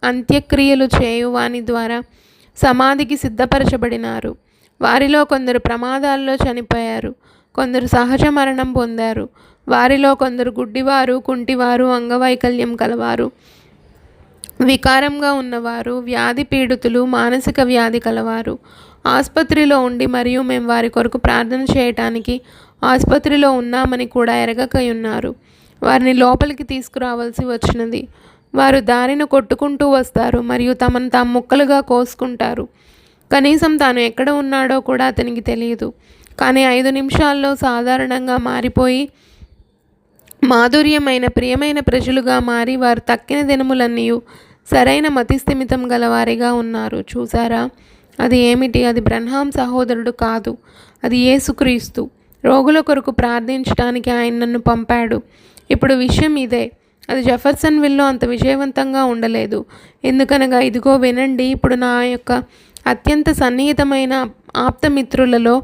అంత్యక్రియలు చేయువాని ద్వారా సమాధికి సిద్ధపరచబడినారు. వారిలో కొందరు ప్రమాదాల్లో చనిపోయారు, కొందరు సహజ మరణం పొందారు. వారిలో కొందరు గుడ్డివారు, కుంటివారు, అంగవైకల్యం కలవారు, వికారంగా ఉన్నవారు, వ్యాధి పీడితులు, మానసిక వ్యాధి కలవారు ఆసుపత్రిలో ఉండి మరియు మేము వారి కొరకు ప్రార్థన చేయటానికి ఆసుపత్రిలో ఉన్నామని కూడా ఎరగకై ఉన్నారు. వారిని లోపలికి తీసుకురావాల్సి వచ్చినది. వారు దారిన కొట్టుకుంటూ వస్తారు మరియు తమను తాము ముక్కలుగా కోసుకుంటారు. కనీసం తాను ఎక్కడ ఉన్నాడో కూడా అతనికి తెలియదు. కానీ 5 నిమిషాల్లో సాధారణంగా మారిపోయి మాధుర్యమైన ప్రియమైన ప్రజలుగా మారి వారు తక్కిన దినములన్నీ సరైన మతిస్థిమితం గలవారిగా ఉన్నారు. చూసారా, అది ఏమిటి? అది బ్రన్హాం సహోదరుడు కాదు, అది యేసుక్రీస్తు. రోగుల కొరకు ప్రార్థించడానికి ఆయన నన్ను పంపాడు. ఇప్పుడు విషయం ఇదే. అది జెఫర్సన్విల్లో అంత విజయవంతంగా ఉండలేదు. ఎందుకనగా ఇదిగో వినండి, ఇప్పుడు నా యొక్క అత్యంత సన్నిహితమైన ఆప్తమిత్రులలో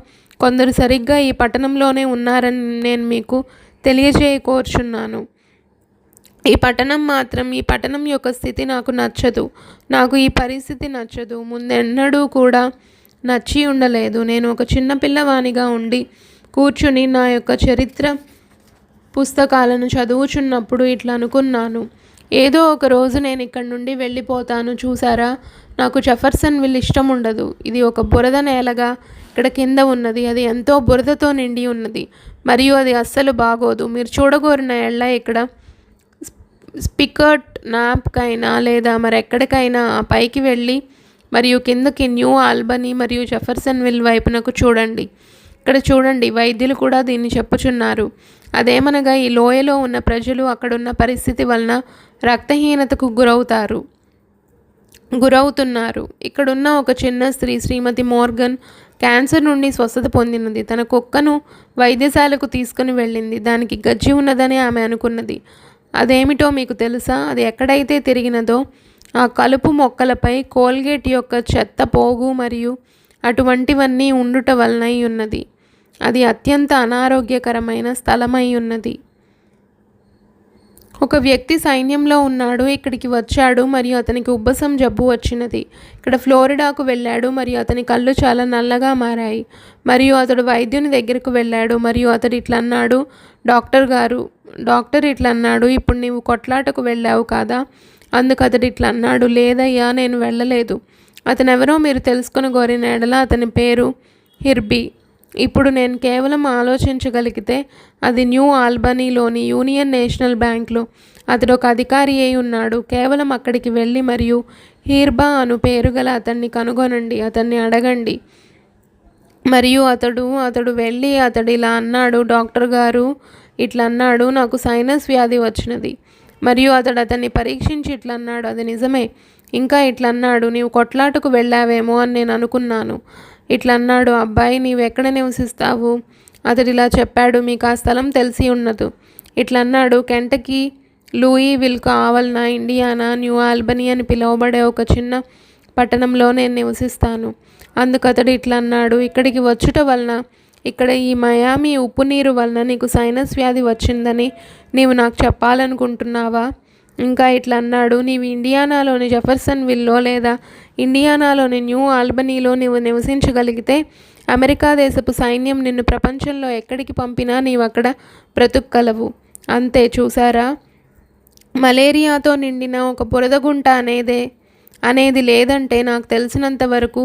కొందరు సరిగ్గా ఈ పట్టణంలోనే ఉన్నారని నేను మీకు తెలియజేయకోరుచున్నాను. ఈ పట్టణం యొక్క స్థితి నాకు నచ్చదు. నాకు ఈ పరిస్థితి నచ్చదు. ముందెన్నడూ కూడా నచ్చి ఉండలేదు. నేను ఒక చిన్న పిల్లవానిగా ఉండి కూర్చుని నా యొక్క చరిత్ర పుస్తకాలను చదువుచున్నప్పుడు ఇట్లా అనుకున్నాను, ఏదో ఒక రోజు నేను ఇక్కడి నుండి వెళ్ళిపోతాను. చూసారా, నాకు జెఫర్సన్విల్ ఇష్టం ఉండదు. ఇది ఒక బురద నేలగా ఇక్కడ కింద ఉన్నది. అది ఎంతో బురదతో నిండి ఉన్నది మరియు అది అస్సలు బాగోదు. మీరు చూడగోరిన ఎళ్ళ ఇక్కడ స్పికర్ట్ నాప్కైనా లేదా మరెక్కడికైనా ఆ పైకి వెళ్ళి మరియు కిందకి న్యూ ఆల్బనీ మరియు జెఫర్సన్విల్ వైపునకు చూడండి. ఇక్కడ చూడండి, వైద్యులు కూడా దీన్ని చెప్పుచున్నారు. అదేమనగా ఈ లోయలో ఉన్న ప్రజలు అక్కడున్న పరిస్థితి వలన రక్తహీనతకు గురవుతున్నారు. ఇక్కడున్న ఒక చిన్న స్త్రీ, శ్రీమతి మోర్గన్, క్యాన్సర్ నుండి స్వస్థత పొందినది. తన కుక్కను వైద్యశాలకు తీసుకుని వెళ్ళింది. దానికి గజ్జి ఉన్నదని ఆమె అనుకున్నది. అదేమిటో మీకు తెలుసా? అది ఎక్కడైతే తిరిగినదో ఆ కలుపు మొక్కలపై కోల్గేట్ యొక్క చెత్త పోగు మరియు అటువంటివన్నీ ఉండుట వలనై ఉన్నది. అది అత్యంత అనారోగ్యకరమైన స్థలమై ఉన్నది. ఒక వ్యక్తి సైన్యంలో ఉన్నాడు. ఇక్కడికి వచ్చాడు మరియు అతనికి ఉబ్బసం జబ్బు వచ్చినది. ఇక్కడ ఫ్లోరిడాకు వెళ్ళాడు మరియు అతని కళ్ళు చాలా నల్లగా మారాయి. మరియు అతడు వైద్యుని దగ్గరకు వెళ్ళాడు మరియు అతడు ఇట్లా అన్నాడు, డాక్టర్ ఇట్లా అన్నాడు, ఇప్పుడు నీవు కొట్లాటకు వెళ్ళావు కాదా? అందుకు అతడు ఇట్లా అన్నాడు, లేదయ్యా, నేను వెళ్ళలేదు. అతనెవరో మీరు తెలుసుకుని కోరిన ఎడల అతని పేరు హిర్బీ. ఇప్పుడు నేను కేవలం ఆలోచించగలిగితే అది న్యూ ఆల్బనీలోని యూనియన్ నేషనల్ బ్యాంక్లో అతడు ఒక అధికారి అయి ఉన్నాడు. కేవలం అక్కడికి వెళ్ళి మరియు హీర్బా అను పేరు గల అతన్ని కనుగొనండి, అతన్ని అడగండి. మరియు అతడు వెళ్ళి అతడు ఇలా అన్నాడు, డాక్టర్ గారు ఇట్లా అన్నాడు, నాకు సైనస్ వ్యాధి వచ్చినది. మరియు అతన్ని పరీక్షించి ఇట్లా అన్నాడు, అది నిజమే. ఇంకా ఇట్లా అన్నాడు, నీవు కొట్లాటకు వెళ్ళావేమో అని నేను అనుకున్నాను. ఇట్లా అన్నాడు, అబ్బాయి నీవు ఎక్కడ నివసిస్తావు? అతడు ఇలా చెప్పాడు, మీకు ఆ స్థలం తెలిసి ఉన్నదు. ఇట్లా అన్నాడు, కెంటకీ లూయివిల్ కావాలన్నా ఇండియానా న్యూ ఆల్బనీ అని పిలువబడే ఒక చిన్న పట్టణంలో నేను నివసిస్తాను. అందుకు అతడు ఇట్లా అన్నాడు, ఇక్కడికి వచ్చుట వలన ఇక్కడ ఈ మయామి ఉప్పు నీరు వలన నీకు సైనస్ వ్యాధి వచ్చిందని నీవు నాకు చెప్పాలనుకుంటున్నావా? ఇంకా ఇట్లా అన్నాడు, నీవు ఇండియానాలోని జెఫర్సన్ విల్లో లేదా ఇండియానాలోని న్యూ ఆల్బనీలో నీవు నివసించగలిగితే అమెరికా దేశపు సైన్యం నిన్ను ప్రపంచంలో ఎక్కడికి పంపినా నీవు అక్కడ బ్రతుక్కలవు. అంతే. చూసారా, మలేరియాతో నిండిన ఒక బురదగుంట అనేది లేదంటే నాకు తెలిసినంత వరకు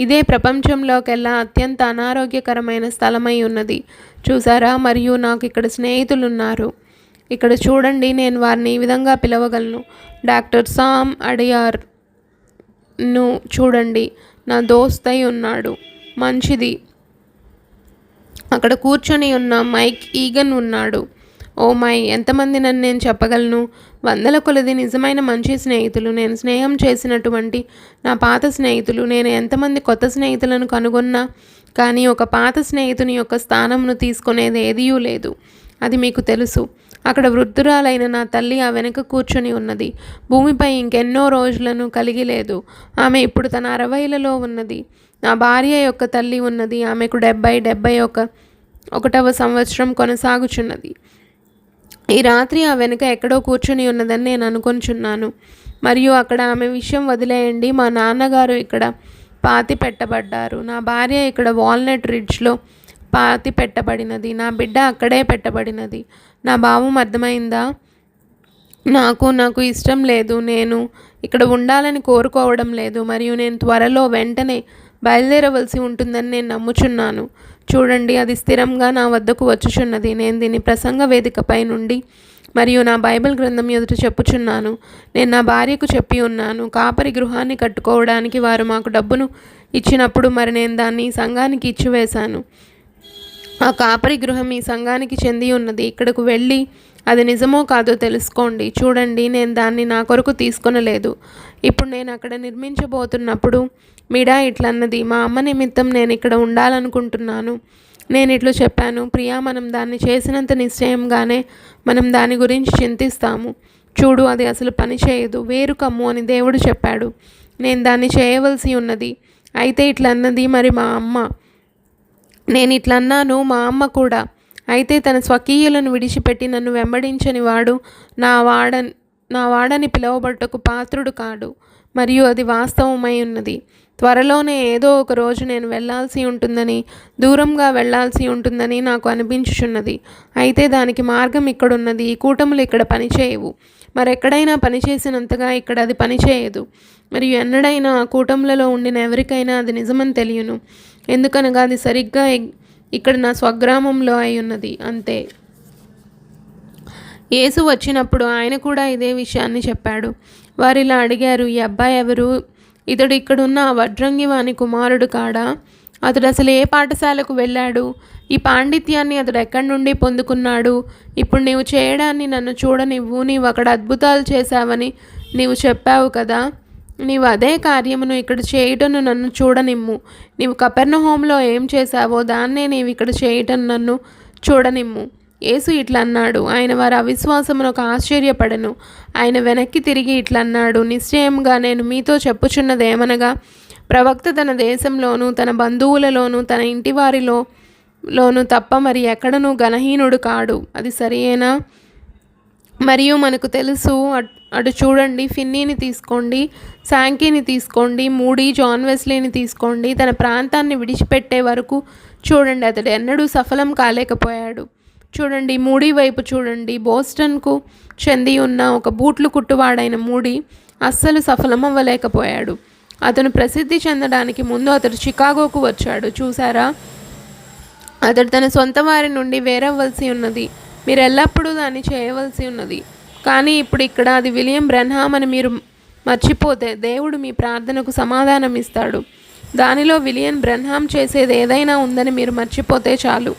ఇదే ప్రపంచంలోకెల్లా అత్యంత అనారోగ్యకరమైన స్థలమై ఉన్నది. చూసారా, మరియు నాకు ఇక్కడ స్నేహితులున్నారు. ఇక్కడ చూడండి, నేను వారిని ఈ విధంగా పిలవగలను. డాక్టర్ సామ్ అడియార్ను చూడండి, నా దోస్తై ఉన్నాడు. మంచిది. అక్కడ కూర్చొని ఉన్న మైక్ ఈగన్ ఉన్నాడు. ఓ మై, ఎంతమంది నన్ను నేను చెప్పగలను? వందల కొలది నిజమైన మంచి స్నేహితులు, నేను స్నేహం చేసినటువంటి నా పాత స్నేహితులు. నేను ఎంతమంది కొత్త స్నేహితులను కనుగొన్నా కానీ ఒక పాత స్నేహితుని యొక్క స్థానంను తీసుకునేది ఏదీయూ లేదు. అది మీకు తెలుసు. అక్కడ వృద్ధురాలైన నా తల్లి ఆ వెనుక కూర్చొని ఉన్నది. భూమిపై ఇంకెన్నో రోజులను కలిగి లేదు. ఆమె ఇప్పుడు తన 60లలో ఉన్నది. నా భార్య యొక్క తల్లి ఉన్నది. ఆమెకు 71వ సంవత్సరం కొనసాగుచున్నది. ఈ రాత్రి ఆ వెనుక ఎక్కడో కూర్చుని ఉన్నదని నేను అనుకొంచున్నాను. మరియు అక్కడ ఆమె విషయం వదిలేయండి. మా నాన్నగారు ఇక్కడ పాతి పెట్టబడ్డారు. నా భార్య ఇక్కడ వాల్నట్ రిడ్జ్లో పాతి పెట్టబడినది. నా బిడ్డ అక్కడే పెట్టబడినది. నా భావం అర్థమైందా? నాకు ఇష్టం లేదు. నేను ఇక్కడ ఉండాలని కోరుకోవడం లేదు. మరియు నేను త్వరలో వెంటనే బయలుదేరవలసి ఉంటుందని నేను నమ్ముచున్నాను. చూడండి, అది స్థిరంగా నా వద్దకు వచ్చుచున్నది. నేను దీన్ని ప్రసంగ వేదికపై నుండి మరియు నా బైబిల్ గ్రంథం ఎదుట చెప్పుచున్నాను. నేను నా భార్యకు చెప్పి ఉన్నాను, కాపరి గృహాన్ని కట్టుకోవడానికి వారు మాకు డబ్బును ఇచ్చినప్పుడు మరి నేను దాన్ని సంఘానికి ఇచ్చివేశాను. ఆ కాపరి గృహం ఈ సంఘానికి చెంది ఉన్నది. ఇక్కడకు వెళ్ళి అది నిజమో కాదో తెలుసుకోండి. చూడండి, నేను దాన్ని నా కొరకు తీసుకొనలేదు. ఇప్పుడు నేను అక్కడ నిర్మించబోతున్నప్పుడు మిడా ఇట్లన్నది, మా అమ్మ నిమిత్తం నేను ఇక్కడ ఉండాలనుకుంటున్నాను. నేను ఇట్లు చెప్పాను, ప్రియా, మనం దాన్ని చేసినంత నిశ్చయంగానే మనం దాని గురించి చింతిస్తాము. చూడు, అది అసలు పని చేయదు. వేరు కమ్ము అని దేవుడు చెప్పాడు. నేను దాన్ని చేయవలసి ఉన్నది. అయితే ఇట్లన్నది మరి మా అమ్మ. నేను ఇట్లన్నాను, మా అమ్మ కూడా. అయితే తన స్వకీయులను విడిచిపెట్టి నన్ను వెంబడించని వాడు నా వాడని పిలువబట్టుకు పాత్రుడు కాడు. మరియు అది వాస్తవమై ఉన్నది. త్వరలోనే ఏదో ఒక రోజు నేను వెళ్ళాల్సి ఉంటుందని, దూరంగా వెళ్ళాల్సి ఉంటుందని నాకు అనిపించుచున్నది. అయితే దానికి మార్గం ఇక్కడున్నది. ఈ కూటములు ఇక్కడ పనిచేయవు. మరెక్కడైనా పనిచేసినంతగా ఇక్కడ అది పనిచేయదు. మరియు ఎన్నడైనా ఆ కూటములలో ఉండిన ఎవరికైనా అది నిజమని తెలియను. ఎందుకనగా అది సరిగ్గా ఇక్కడ నా స్వగ్రామంలో అయి ఉన్నది. అంతే. యేసు వచ్చినప్పుడు ఆయన కూడా ఇదే విషయాన్ని చెప్పాడు. వారు ఇలా అడిగారు, ఈ అబ్బాయి ఎవరు? ఇతడు ఇక్కడున్న వడ్రంగి వాని కుమారుడు కాడా? అతడు అసలు ఏ పాఠశాలకు వెళ్ళాడు? ఈ పాండిత్యాన్ని అతడు ఎక్కడి నుండి పొందుకున్నాడు? ఇప్పుడు నీవు చేయడాన్ని నన్ను చూడనివ్వు. నీవు అక్కడ అద్భుతాలు చేశావని నీవు చెప్పావు కదా, నీవు అదే కార్యమును ఇక్కడ చేయటను నన్ను చూడనిమ్ము. నీవు కపెర్నహూములో ఏం చేశావో దాన్నే నీవు ఇక్కడ చేయటం నన్ను చూడనిమ్ము. యేసు ఇట్లా అన్నాడు. ఆయన వారి అవిశ్వాసమునకు ఆశ్చర్యపడెను. ఆయన వెనక్కి తిరిగి ఇట్లా అన్నాడు, నిశ్చయంగా నేను మీతో చెప్పుచున్నదేమనగా, ప్రవక్త తన దేశంలోనూ తన బంధువులలోనూ తన ఇంటివారిలోనూ తప్ప మరి ఎక్కడనూ ఘనహీనుడు కాడు. అది సరియేనా? మరియు మనకు తెలుసు, అటు చూడండి, ఫిన్నీని తీసుకోండి, శాంకీని తీసుకోండి, మూడీ, జాన్ వెస్లీని తీసుకోండి. తన ప్రాంతాన్ని విడిచిపెట్టే వరకు చూడండి, అతడు ఎన్నడూ సఫలం కాలేకపోయాడు. చూడండి, మూడీ వైపు చూడండి. బోస్టన్కు చెంది ఉన్న ఒక బూట్లు కుట్టువాడైన మూడీ అస్సలు సఫలమవ్వలేకపోయాడు. అతను ప్రసిద్ధి చెందడానికి ముందు అతడు చికాగోకు వచ్చాడు. చూసారా, అతడు తన సొంత వారి నుండి వేరవ్వలసి ఉన్నది. మీరు ఎల్లప్పుడూ దాన్ని చేయవలసి ఉన్నది. కానీ ఇప్పుడు ఇక్కడ అది విలియం బ్రెన్హామ్ అని మీరు మర్చిపోతే దేవుడు మీ ప్రార్థనకు సమాధానం ఇస్తాడు. దానిలో విలియం బ్రెన్హామ్ చేసేది ఏదైనా ఉందని మీరు మర్చిపోతే చాలు.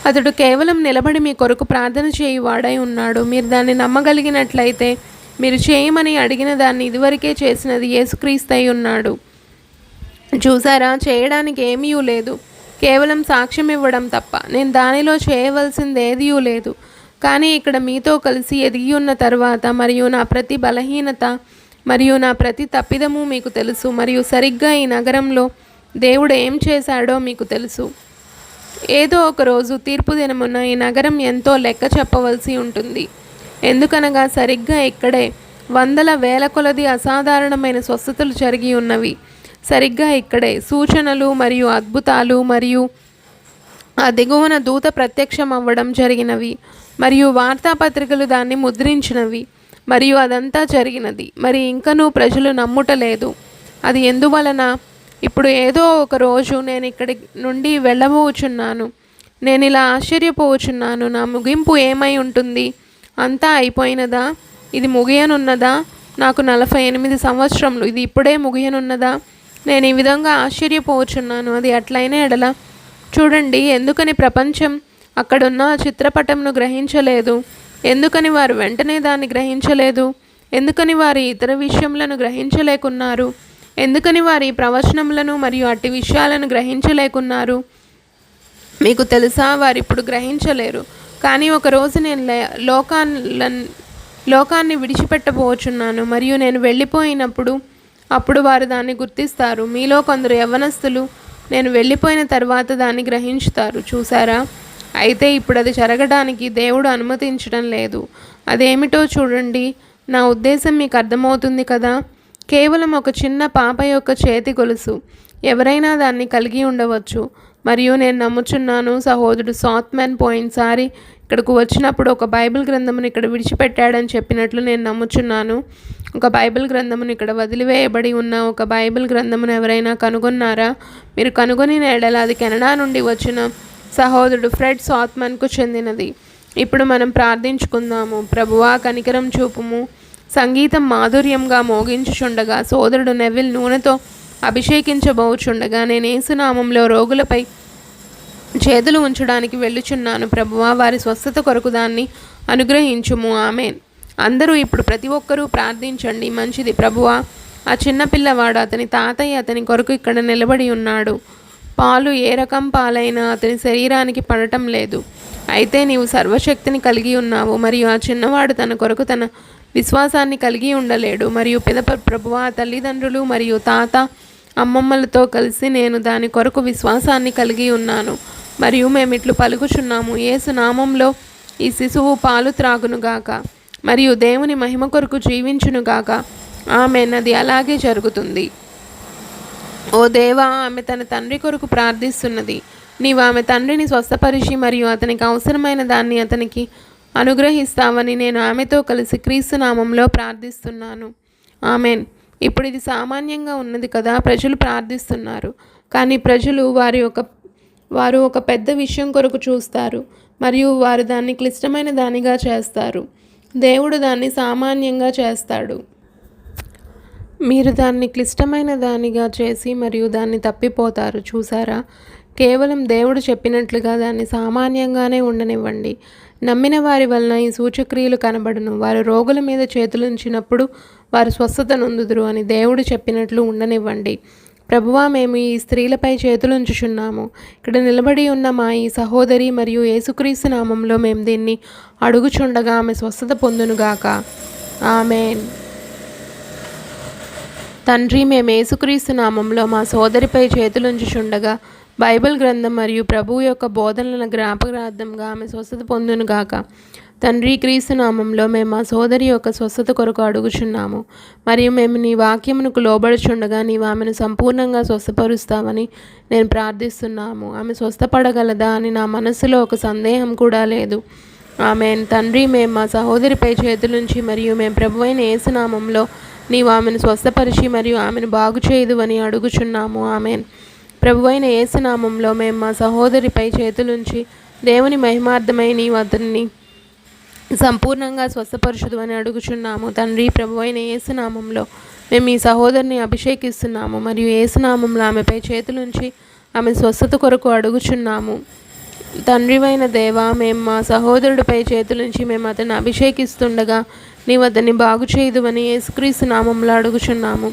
అతడు కేవలం నిలబడి మీ కొరకు ప్రార్థన చేయువాడై ఉన్నాడు. మీరు దాన్ని నమ్మగలిగినట్లయితే మీరు చేయమని అడిగిన దాన్ని ఇదివరకే చేసినది యేసుక్రీస్తై ఉన్నాడు. చూసారా, చేయడానికి ఏమీ లేదు, కేవలం సాక్ష్యం ఇవ్వడం తప్ప. నేను దానిలో చేయవలసింది ఏదీ లేదు. కానీ ఇక్కడ మీతో కలిసి ఎదిగి ఉన్న తర్వాత మరియు నా ప్రతి బలహీనత మరియు నా ప్రతి తప్పిదము మీకు తెలుసు. మరియు సరిగ్గా ఈ నగరంలో దేవుడు ఏం చేశాడో మీకు తెలుసు. ఏదో ఒక రోజు తీర్పు దినమున ఈ నగరం ఎంతో లెక్క చెప్పవలసి ఉంటుంది. ఎందుకనగా సరిగ్గా ఇక్కడే వందల వేల కొలది అసాధారణమైన స్వస్థతలు జరిగి ఉన్నవి. సరిగ్గా ఇక్కడే సూచనలు మరియు అద్భుతాలు మరియు ఆ దిగువన దూత ప్రత్యక్షం అవ్వడం జరిగినవి మరియు వార్తాపత్రికలు దాన్ని ముద్రించినవి మరియు అదంతా జరిగినది. మరి ఇంకనూ ప్రజలు నమ్ముటలేదు. అది ఎందువలన? ఇప్పుడు ఏదో ఒక రోజు నేను ఇక్కడి నుండి వెళ్ళబోచున్నాను. నేను ఇలా ఆశ్చర్యపోవచ్చున్నాను. నా ముగింపు ఏమై ఉంటుంది? అంతా అయిపోయినదా? ఇది ముగియనున్నదా? నాకు 48 సంవత్సరములు, ఇది ఇప్పుడే ముగియనున్నదా? నేను ఈ విధంగా ఆశ్చర్యపోవచ్చున్నాను. అది అట్లయిన ఎడల చూడండి, ఎందుకని ప్రపంచం అక్కడున్న చిత్రపటంను గ్రహించలేదు? ఎందుకని వారు వెంటనే దాన్ని గ్రహించలేదు? ఎందుకని వారి ఇతర విషయములను గ్రహించలేకున్నారు? ఎందుకని వారి ప్రవచనములను మరియు అట్టి విషయాలను గ్రహించలేకున్నారు? మీకు తెలుసా, వారు ఇప్పుడు గ్రహించలేరు. కానీ ఒకరోజు నేను లోకాన్ని విడిచిపెట్టబోచున్నాను మరియు నేను వెళ్ళిపోయినప్పుడు అప్పుడు వారు దాన్ని గుర్తిస్తారు. మీలో కొందరు యవ్వనస్తులు నేను వెళ్ళిపోయిన తర్వాత దాన్ని గ్రహించుతారు. చూసారా, అయితే ఇప్పుడు అది జరగడానికి దేవుడు అనుమతించడం లేదు. అదేమిటో చూడండి. నా ఉద్దేశం మీకు అర్థమవుతుంది కదా? కేవలం ఒక చిన్న పాప యొక్క చేతి గొలుసు. ఎవరైనా దాన్ని కలిగి ఉండవచ్చు. మరియు నేను నమ్ముచున్నాను, సహోదరుడు సాత్మెన్ పోయినసారి ఇక్కడకు వచ్చినప్పుడు ఒక బైబిల్ గ్రంథమును ఇక్కడ విడిచిపెట్టాడని చెప్పినట్లు నేను నమ్ముచున్నాను. ఒక బైబిల్ గ్రంథమును ఇక్కడ వదిలివేయబడి ఉన్న ఒక బైబిల్ గ్రంథమును ఎవరైనా కనుగొన్నారా? మీరు కనుగొని ఎడల అది కెనడా నుండి వచ్చిన సహోదరుడు ఫ్రెడ్ సాత్మన్కు చెందినది. ఇప్పుడు మనం ప్రార్థించుకుందాము. ప్రభువా, కనికరం చూపుము. సంగీతం మాధుర్యంగా మోగించుచుండగా సోదరుడు నెవిల్ నూనెతో అభిషేకించబోచుండగా నేను యేసునామంలో రోగులపై చేతులు ఉంచడానికి వెళ్ళుచున్నాను. ప్రభువా, వారి స్వస్థత కొరకు దాన్ని అనుగ్రహించుము. ఆమేన్. అందరూ ఇప్పుడు ప్రతి ఒక్కరూ ప్రార్థించండి. మంచిది ప్రభువా. ఆ చిన్న పిల్లవాడు, అతని తాతయ్య అతని కొరకు ఇక్కడ నిలబడి ఉన్నాడు. పాలు ఏ రకం పాలైనా అతని శరీరానికి పడటం లేదు. అయితే నీవు సర్వశక్తిని కలిగి ఉన్నావు మరియు ఆ చిన్నవాడు తన కొరకు తన విశ్వాసాన్ని కలిగి ఉండలేడు. మరియు పిదప ప్రభువా, తల్లిదండ్రులు మరియు తాత అమ్మమ్మలతో కలిసి నేను దాని కొరకు విశ్వాసాన్ని కలిగి ఉన్నాను. మరియు మేమిట్లు పలుకుచున్నాము, యేసు నామంలో ఈ శిశువు పాలు త్రాగునుగాక మరియు దేవుని మహిమ కొరకు జీవించునుగాక. ఆమేన్. అది అలాగే జరుగుతుంది. ఓ దేవా, ఆమె తన తండ్రి కొరకు ప్రార్థిస్తున్నది. నీవు ఆమె తండ్రిని స్వస్థపరిచి మరియు అతనికి అవసరమైన దాన్ని అతనికి అనుగ్రహిస్తావని నేను ఆమెతో కలిసి క్రీస్తు నామంలో ప్రార్థిస్తున్నాను. ఆమేన్. ఇప్పుడు ఇది సామాన్యంగా ఉన్నది కదా, ప్రజలు ప్రార్థిస్తున్నారు. కానీ ప్రజలు వారు ఒక పెద్ద విషయం కొరకు చూస్తారు మరియు వారు దాన్ని క్లిష్టమైన దానిగా చేస్తారు. దేవుడు దాన్ని సామాన్యంగా చేస్తాడు. మీరు దాన్ని క్లిష్టమైన దానిగా చేసి మరియు దాన్ని తప్పిపోతారు చూసారా. కేవలం దేవుడు చెప్పినట్లుగా దాన్ని సామాన్యంగానే ఉండనివ్వండి. నమ్మిన వారి వలన ఈ సూచక్రియలు కనబడును. వారు రోగుల మీద చేతులుంచినప్పుడు వారు స్వస్థత నొందుదురు అని దేవుడు చెప్పినట్లు ఉండనివ్వండి. ప్రభువా, మేము ఈ స్త్రీలపై చేతులుంచుచున్నాము. ఇక్కడ నిలబడి ఉన్న మా ఈ సహోదరి మరియు యేసుక్రీస్తు నామంలో మేము దీన్ని అడుగుచుండగా ఆమె స్వస్థత పొందునుగాక. ఆమేన్. తండ్రి, మేము యేసుక్రీస్తు నామంలో మా సోదరిపై చేతులుంచుచుండగా బైబిల్ గ్రంథం మరియు ప్రభువు యొక్క బోధనల జ్ఞాపకార్థంగా ఆమె స్వస్థత పొందునుగాక. తండ్రి, క్రీస్తు నామంలో మేము మా సోదరి యొక్క స్వస్థత కొరకు అడుగుచున్నాము. మరియు మేము నీ వాక్యమునకు లోబడుచుండగా నీవు ఆమెను సంపూర్ణంగా స్వస్థపరుస్తావని నేను ప్రార్థిస్తున్నాము. ఆమె స్వస్థపడగలదా అని నా మనస్సులో ఒక సందేహం కూడా లేదు. ఆమేన్. తండ్రి, మేము మా సహోదరిపై చేతులుంచి మరియు మేము ప్రభువైన యేసు నామంలో నీవు ఆమెను స్వస్థపరిచి మరియు ఆమెను బాగు చేయుదువని అడుగుచున్నాము. ఆమేన్. ప్రభువైన యేసు నామంలో మేము మా సహోదరిపై చేతులుంచి దేవుని మహిమార్థమై నీవు అతన్ని సంపూర్ణంగా స్వస్థపరుచుదు అని అడుగుచున్నాము. తండ్రి, ప్రభువైన యేసు నామంలో మేము ఈ సహోదరిని అభిషేకిస్తున్నాము మరియు యేసు నామంలో ఆమెపై చేతులుంచి ఆమె స్వస్థత కొరకు అడుగుచున్నాము. తండ్రివైన దేవా, మేము మా సహోదరుడిపై చేతులుంచి మేము అతన్ని అభిషేకిస్తుండగా నీవు అతన్ని బాగు చేయుదువని యేసుక్రీస్తు నామంలో అడుగుచున్నాము.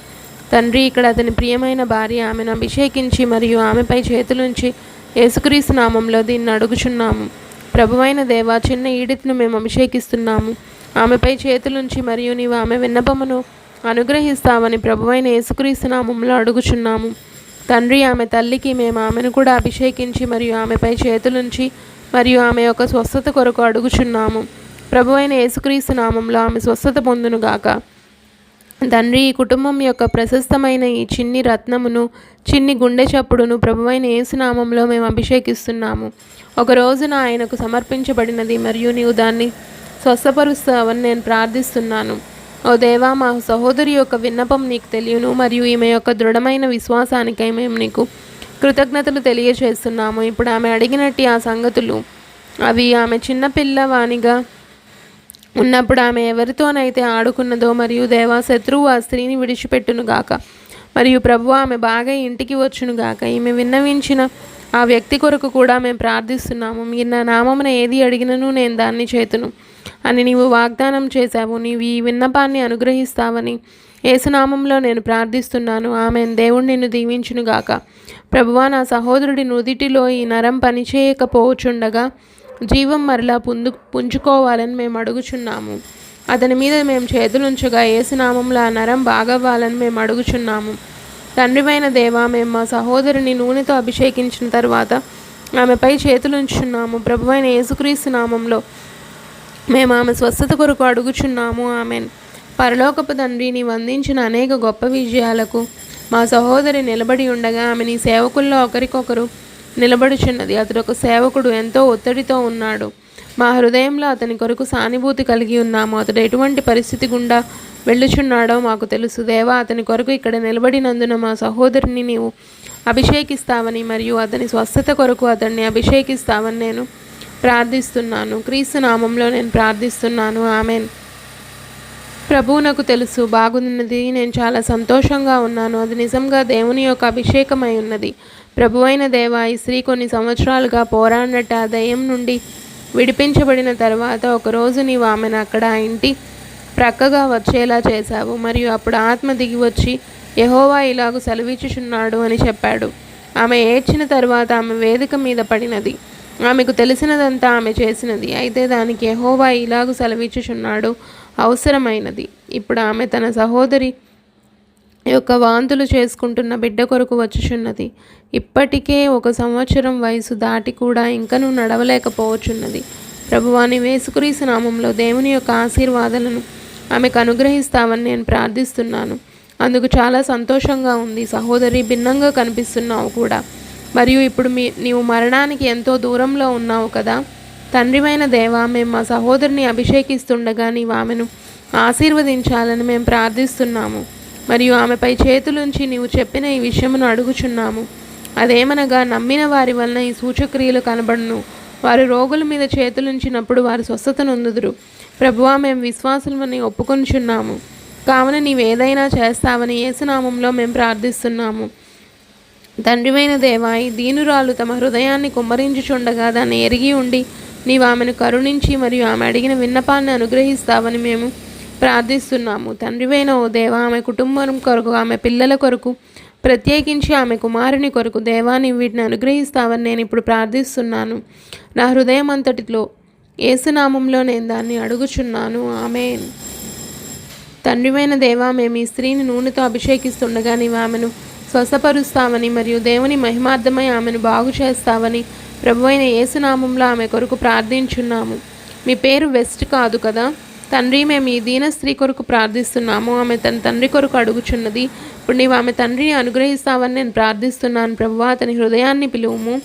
తండ్రి, ఇక్కడ అతని ప్రియమైన భార్య ఆమెను అభిషేకించి మరియు ఆమెపై చేతులుంచి యేసుక్రీస్తు నామంలో దీన్ని అడుగుచున్నాము. ప్రభువైన దేవా, చిన్న ఈడిత్ను మేము అభిషేకిస్తున్నాము. ఆమెపై చేతులుంచి మరియు నీవు ఆమె విన్నపమును అనుగ్రహిస్తావని ప్రభువైన యేసుక్రీస్తు నామంలో అడుగుచున్నాము. తండ్రి, ఆమె తల్లికి మేము ఆమెను కూడా అభిషేకించి మరియు ఆమెపై చేతులుంచి మరియు ఆమె యొక్క స్వస్థత కొరకు అడుగుచున్నాము. ప్రభువైన యేసుక్రీస్తు నామంలో ఆమె స్వస్థత పొందునుగాక. తండ్రి, ఈ కుటుంబం యొక్క ప్రశస్తమైన ఈ చిన్ని రత్నమును, చిన్ని గుండె చప్పుడును ప్రభువైన యేసు నామంలో మేము అభిషేకిస్తున్నాము. ఒక రోజున ఆయనకు సమర్పించబడినది మరియు నీవు దాన్ని స్వస్థపరుస్తావని నేను ప్రార్థిస్తున్నాను. ఓ దేవా, మా సహోదరి యొక్క విన్నపం నీకు తెలియను మరియు ఈమె యొక్క దృఢమైన విశ్వాసానికై మేము నీకు కృతజ్ఞతలు తెలియచేస్తున్నాము. ఇప్పుడు ఆమె అడిగినట్టు ఆ సంగతులు అవి ఆమె చిన్నపిల్లవానిగా ఉన్నప్పుడు ఆమె ఎవరితోనైతే ఆడుకున్నదో మరియు దేవా, శత్రువు ఆ స్త్రీని విడిచిపెట్టునుగాక మరియు ప్రభువా, ఆమె బాగా ఇంటికి వచ్చునుగాక. ఈమె విన్నవించిన ఆ వ్యక్తి కొరకు కూడా మేము ప్రార్థిస్తున్నాము. మీరు నా నామమున ఏది అడిగినను నేను దాన్ని చేతును అని నీవు వాగ్దానం చేశావు. నీవు ఈ విన్నపాన్ని అనుగ్రహిస్తావని యేసునామంలో నేను ప్రార్థిస్తున్నాను. ఆమేన్. దేవుడు నిన్ను దీవించునుగాక. ప్రభువా, నా సహోదరుడి నుదిటిలో ఈ నరం పనిచేయకపోవచుండగా జీవం మరలా పుంజుకోవాలని మేము అడుగుచున్నాము. అతని మీద మేము చేతులుంచగా యేసునామంలో ఆ నరం బాగవ్వాలని మేము అడుగుచున్నాము. తండ్రివైన దేవా, మేము మా సహోదరిని నూనెతో అభిషేకించిన తర్వాత ఆమెపై చేతులుంచున్నాము. ప్రభువైన యేసుక్రీస్తు నామంలో మేము ఆమె స్వస్థత కొరకు అడుగుచున్నాము. ఆమెన్. పరలోకపు తండ్రి, నీవు అందించిన అనేక గొప్ప విజయాలకు మా సహోదరి నిలబడి ఉండగా ఆమె నీ సేవకుల్లో ఒకరికొకరు నిలబడుచున్నది. అతడు ఒక సేవకుడు, ఎంతో ఒత్తిడితో ఉన్నాడు. మా హృదయంలో అతని కొరకు సానుభూతి కలిగి ఉన్నాము. అతడు ఎటువంటి పరిస్థితి గుండా వెళ్ళుచున్నాడో మాకు తెలుసు. దేవా, అతని కొరకు ఇక్కడ నిలబడినందున మా సహోదరిని నీవు అభిషేకిస్తావని మరియు అతని స్వస్థత కొరకు అతన్ని అభిషేకిస్తావని నేను ప్రార్థిస్తున్నాను. క్రీస్తు నామంలో నేను ప్రార్థిస్తున్నాను. ఆమెన్. ప్రభువు నాకు తెలుసు, బాగున్నది. నేను చాలా సంతోషంగా ఉన్నాను. అది నిజంగా దేవుని యొక్క అభిషేకమై ఉన్నది. ప్రభువైన దేవా, ఈ స్త్రీ కొన్ని సంవత్సరాలుగా పోరాడినట్టు ఆ దయ్యం నుండి విడిపించబడిన తర్వాత ఒకరోజు నీవు ఆమెను అక్కడ ఇంటి ప్రక్కగా వచ్చేలా చేశావు మరియు అప్పుడు ఆత్మ దిగి వచ్చి యెహోవా ఇలాగు సెలవిచ్చుచున్నాడు అని చెప్పాడు. ఆమె ఏడ్చిన తర్వాత ఆమె వేదిక మీద పడినది. ఆమెకు తెలిసినదంతా ఆమె చేసినది. అయితే దానికి యెహోవా ఇలాగు సెలవిచ్చుచున్నాడు అవసరమైనది. ఇప్పుడు ఆమె తన సహోదరి యొక్క వాంతులు చేసుకుంటున్న బిడ్డ కొరకు వచ్చుచున్నది. ఇప్పటికే 1 సంవత్సరం వయసు దాటి కూడా ఇంకనూ నడవలేకపోవచ్చున్నది. ప్రభువా, నీ యేసుక్రీస్తు నామంలో దేవుని యొక్క ఆశీర్వాదాలను ఆమెకు అనుగ్రహిస్తావని నేను ప్రార్థిస్తున్నాను. అందుకు చాలా సంతోషంగా ఉంది. సహోదరి, భిన్నంగా కనిపిస్తున్నావు కూడా. మరియు ఇప్పుడు నీవు మరణానికి ఎంతో దూరంలో ఉన్నావు కదా. తండ్రివైన దేవా, మేము మా సహోదరిని అభిషేకిస్తుండగా నీవు ఆమెను ఆశీర్వదించాలని మేము ప్రార్థిస్తున్నాము మరియు ఆమెపై చేతులుంచి నీవు చెప్పిన ఈ విషయమును అడుగుచున్నాము. అదేమనగా, నమ్మిన వారి వలన ఈ సూచక్రియలు కనబడును. వారు రోగుల మీద చేతులుంచినప్పుడు వారు స్వస్థత నొందుదురు. ప్రభువా, మేము విశ్వాసులమని ఒప్పుకొనిచున్నాము. కావున నీవేదైనా చేస్తావని యేసునామంలో మేము ప్రార్థిస్తున్నాము. తండ్రివైన దేవా, ఈ దీనురాలు తమ హృదయాన్ని కుమ్మరించుచుండగా దాన్ని ఎరిగి ఉండి నీవు ఆమెను కరుణించి మరియు ఆమె అడిగిన విన్నపాన్ని అనుగ్రహిస్తావని మేము ప్రార్థిస్తున్నాము. తండ్రివైన ఓ దేవా, ఆమె కుటుంబం కొరకు, ఆమె పిల్లల కొరకు, ప్రత్యేకించి ఆమె కుమారుని కొరకు దేవా నీవు వీటిని అనుగ్రహిస్తావని నేను ఇప్పుడు ప్రార్థిస్తున్నాను. నా హృదయం అంతటిలో యేసునామంలో నేను దాన్ని అడుగుచున్నాను. ఆమేన్. తండ్రివైన దేవా, మేము ఈ స్త్రీని నూనెతో అభిషేకిస్తుండగా నీవు ఆమెను స్వస్థపరుస్తావని మరియు దేవుని మహిమార్థమై ఆమెను బాగు చేస్తావని ప్రభువైన యేసునామంలో ఆమె కొరకు ప్రార్థించున్నాము. మీ పేరు వెస్ట్ కాదు కదా తండ్రి. మేము ఈ దీన స్త్రీ కొరకు ప్రార్థిస్తున్నాము. ఆమె తన తండ్రి కొరకు అడుగుచున్నది. ఇప్పుడు నీవు ఆమె తండ్రిని అనుగ్రహిస్తావని నేను ప్రార్థిస్తున్నాను. ప్రభువా, అతని హృదయాన్ని పిలువుము.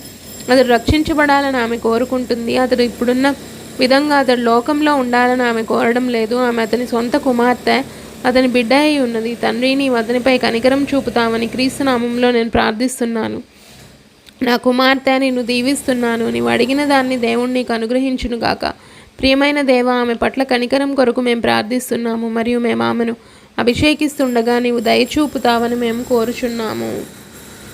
అతడు రక్షించబడాలని ఆమె కోరుకుంటుంది. అతడు ఇప్పుడున్న విధంగా అతడు లోకంలో ఉండాలని ఆమె కోరడం లేదు. ఆమె అతని సొంత కుమార్తె, అతని బిడ్డ అయి ఉన్నది. తండ్రి, నీవు అతనిపై కనికరం చూపుతావని క్రీస్తు నామంలో నేను ప్రార్థిస్తున్నాను. నా కుమార్తె, నిన్ను దీవిస్తున్నాను. నీవు అడిగిన దాన్ని దేవుడు నీకు అనుగ్రహించునుగాక. ప్రియమైన దేవ, ఆమె పట్ల కనికరం కొరకు మేము ప్రార్థిస్తున్నాము మరియు మేము ఆమెను అభిషేకిస్తుండగా నీవు దయచూపుతావని మేము కోరుచున్నాము.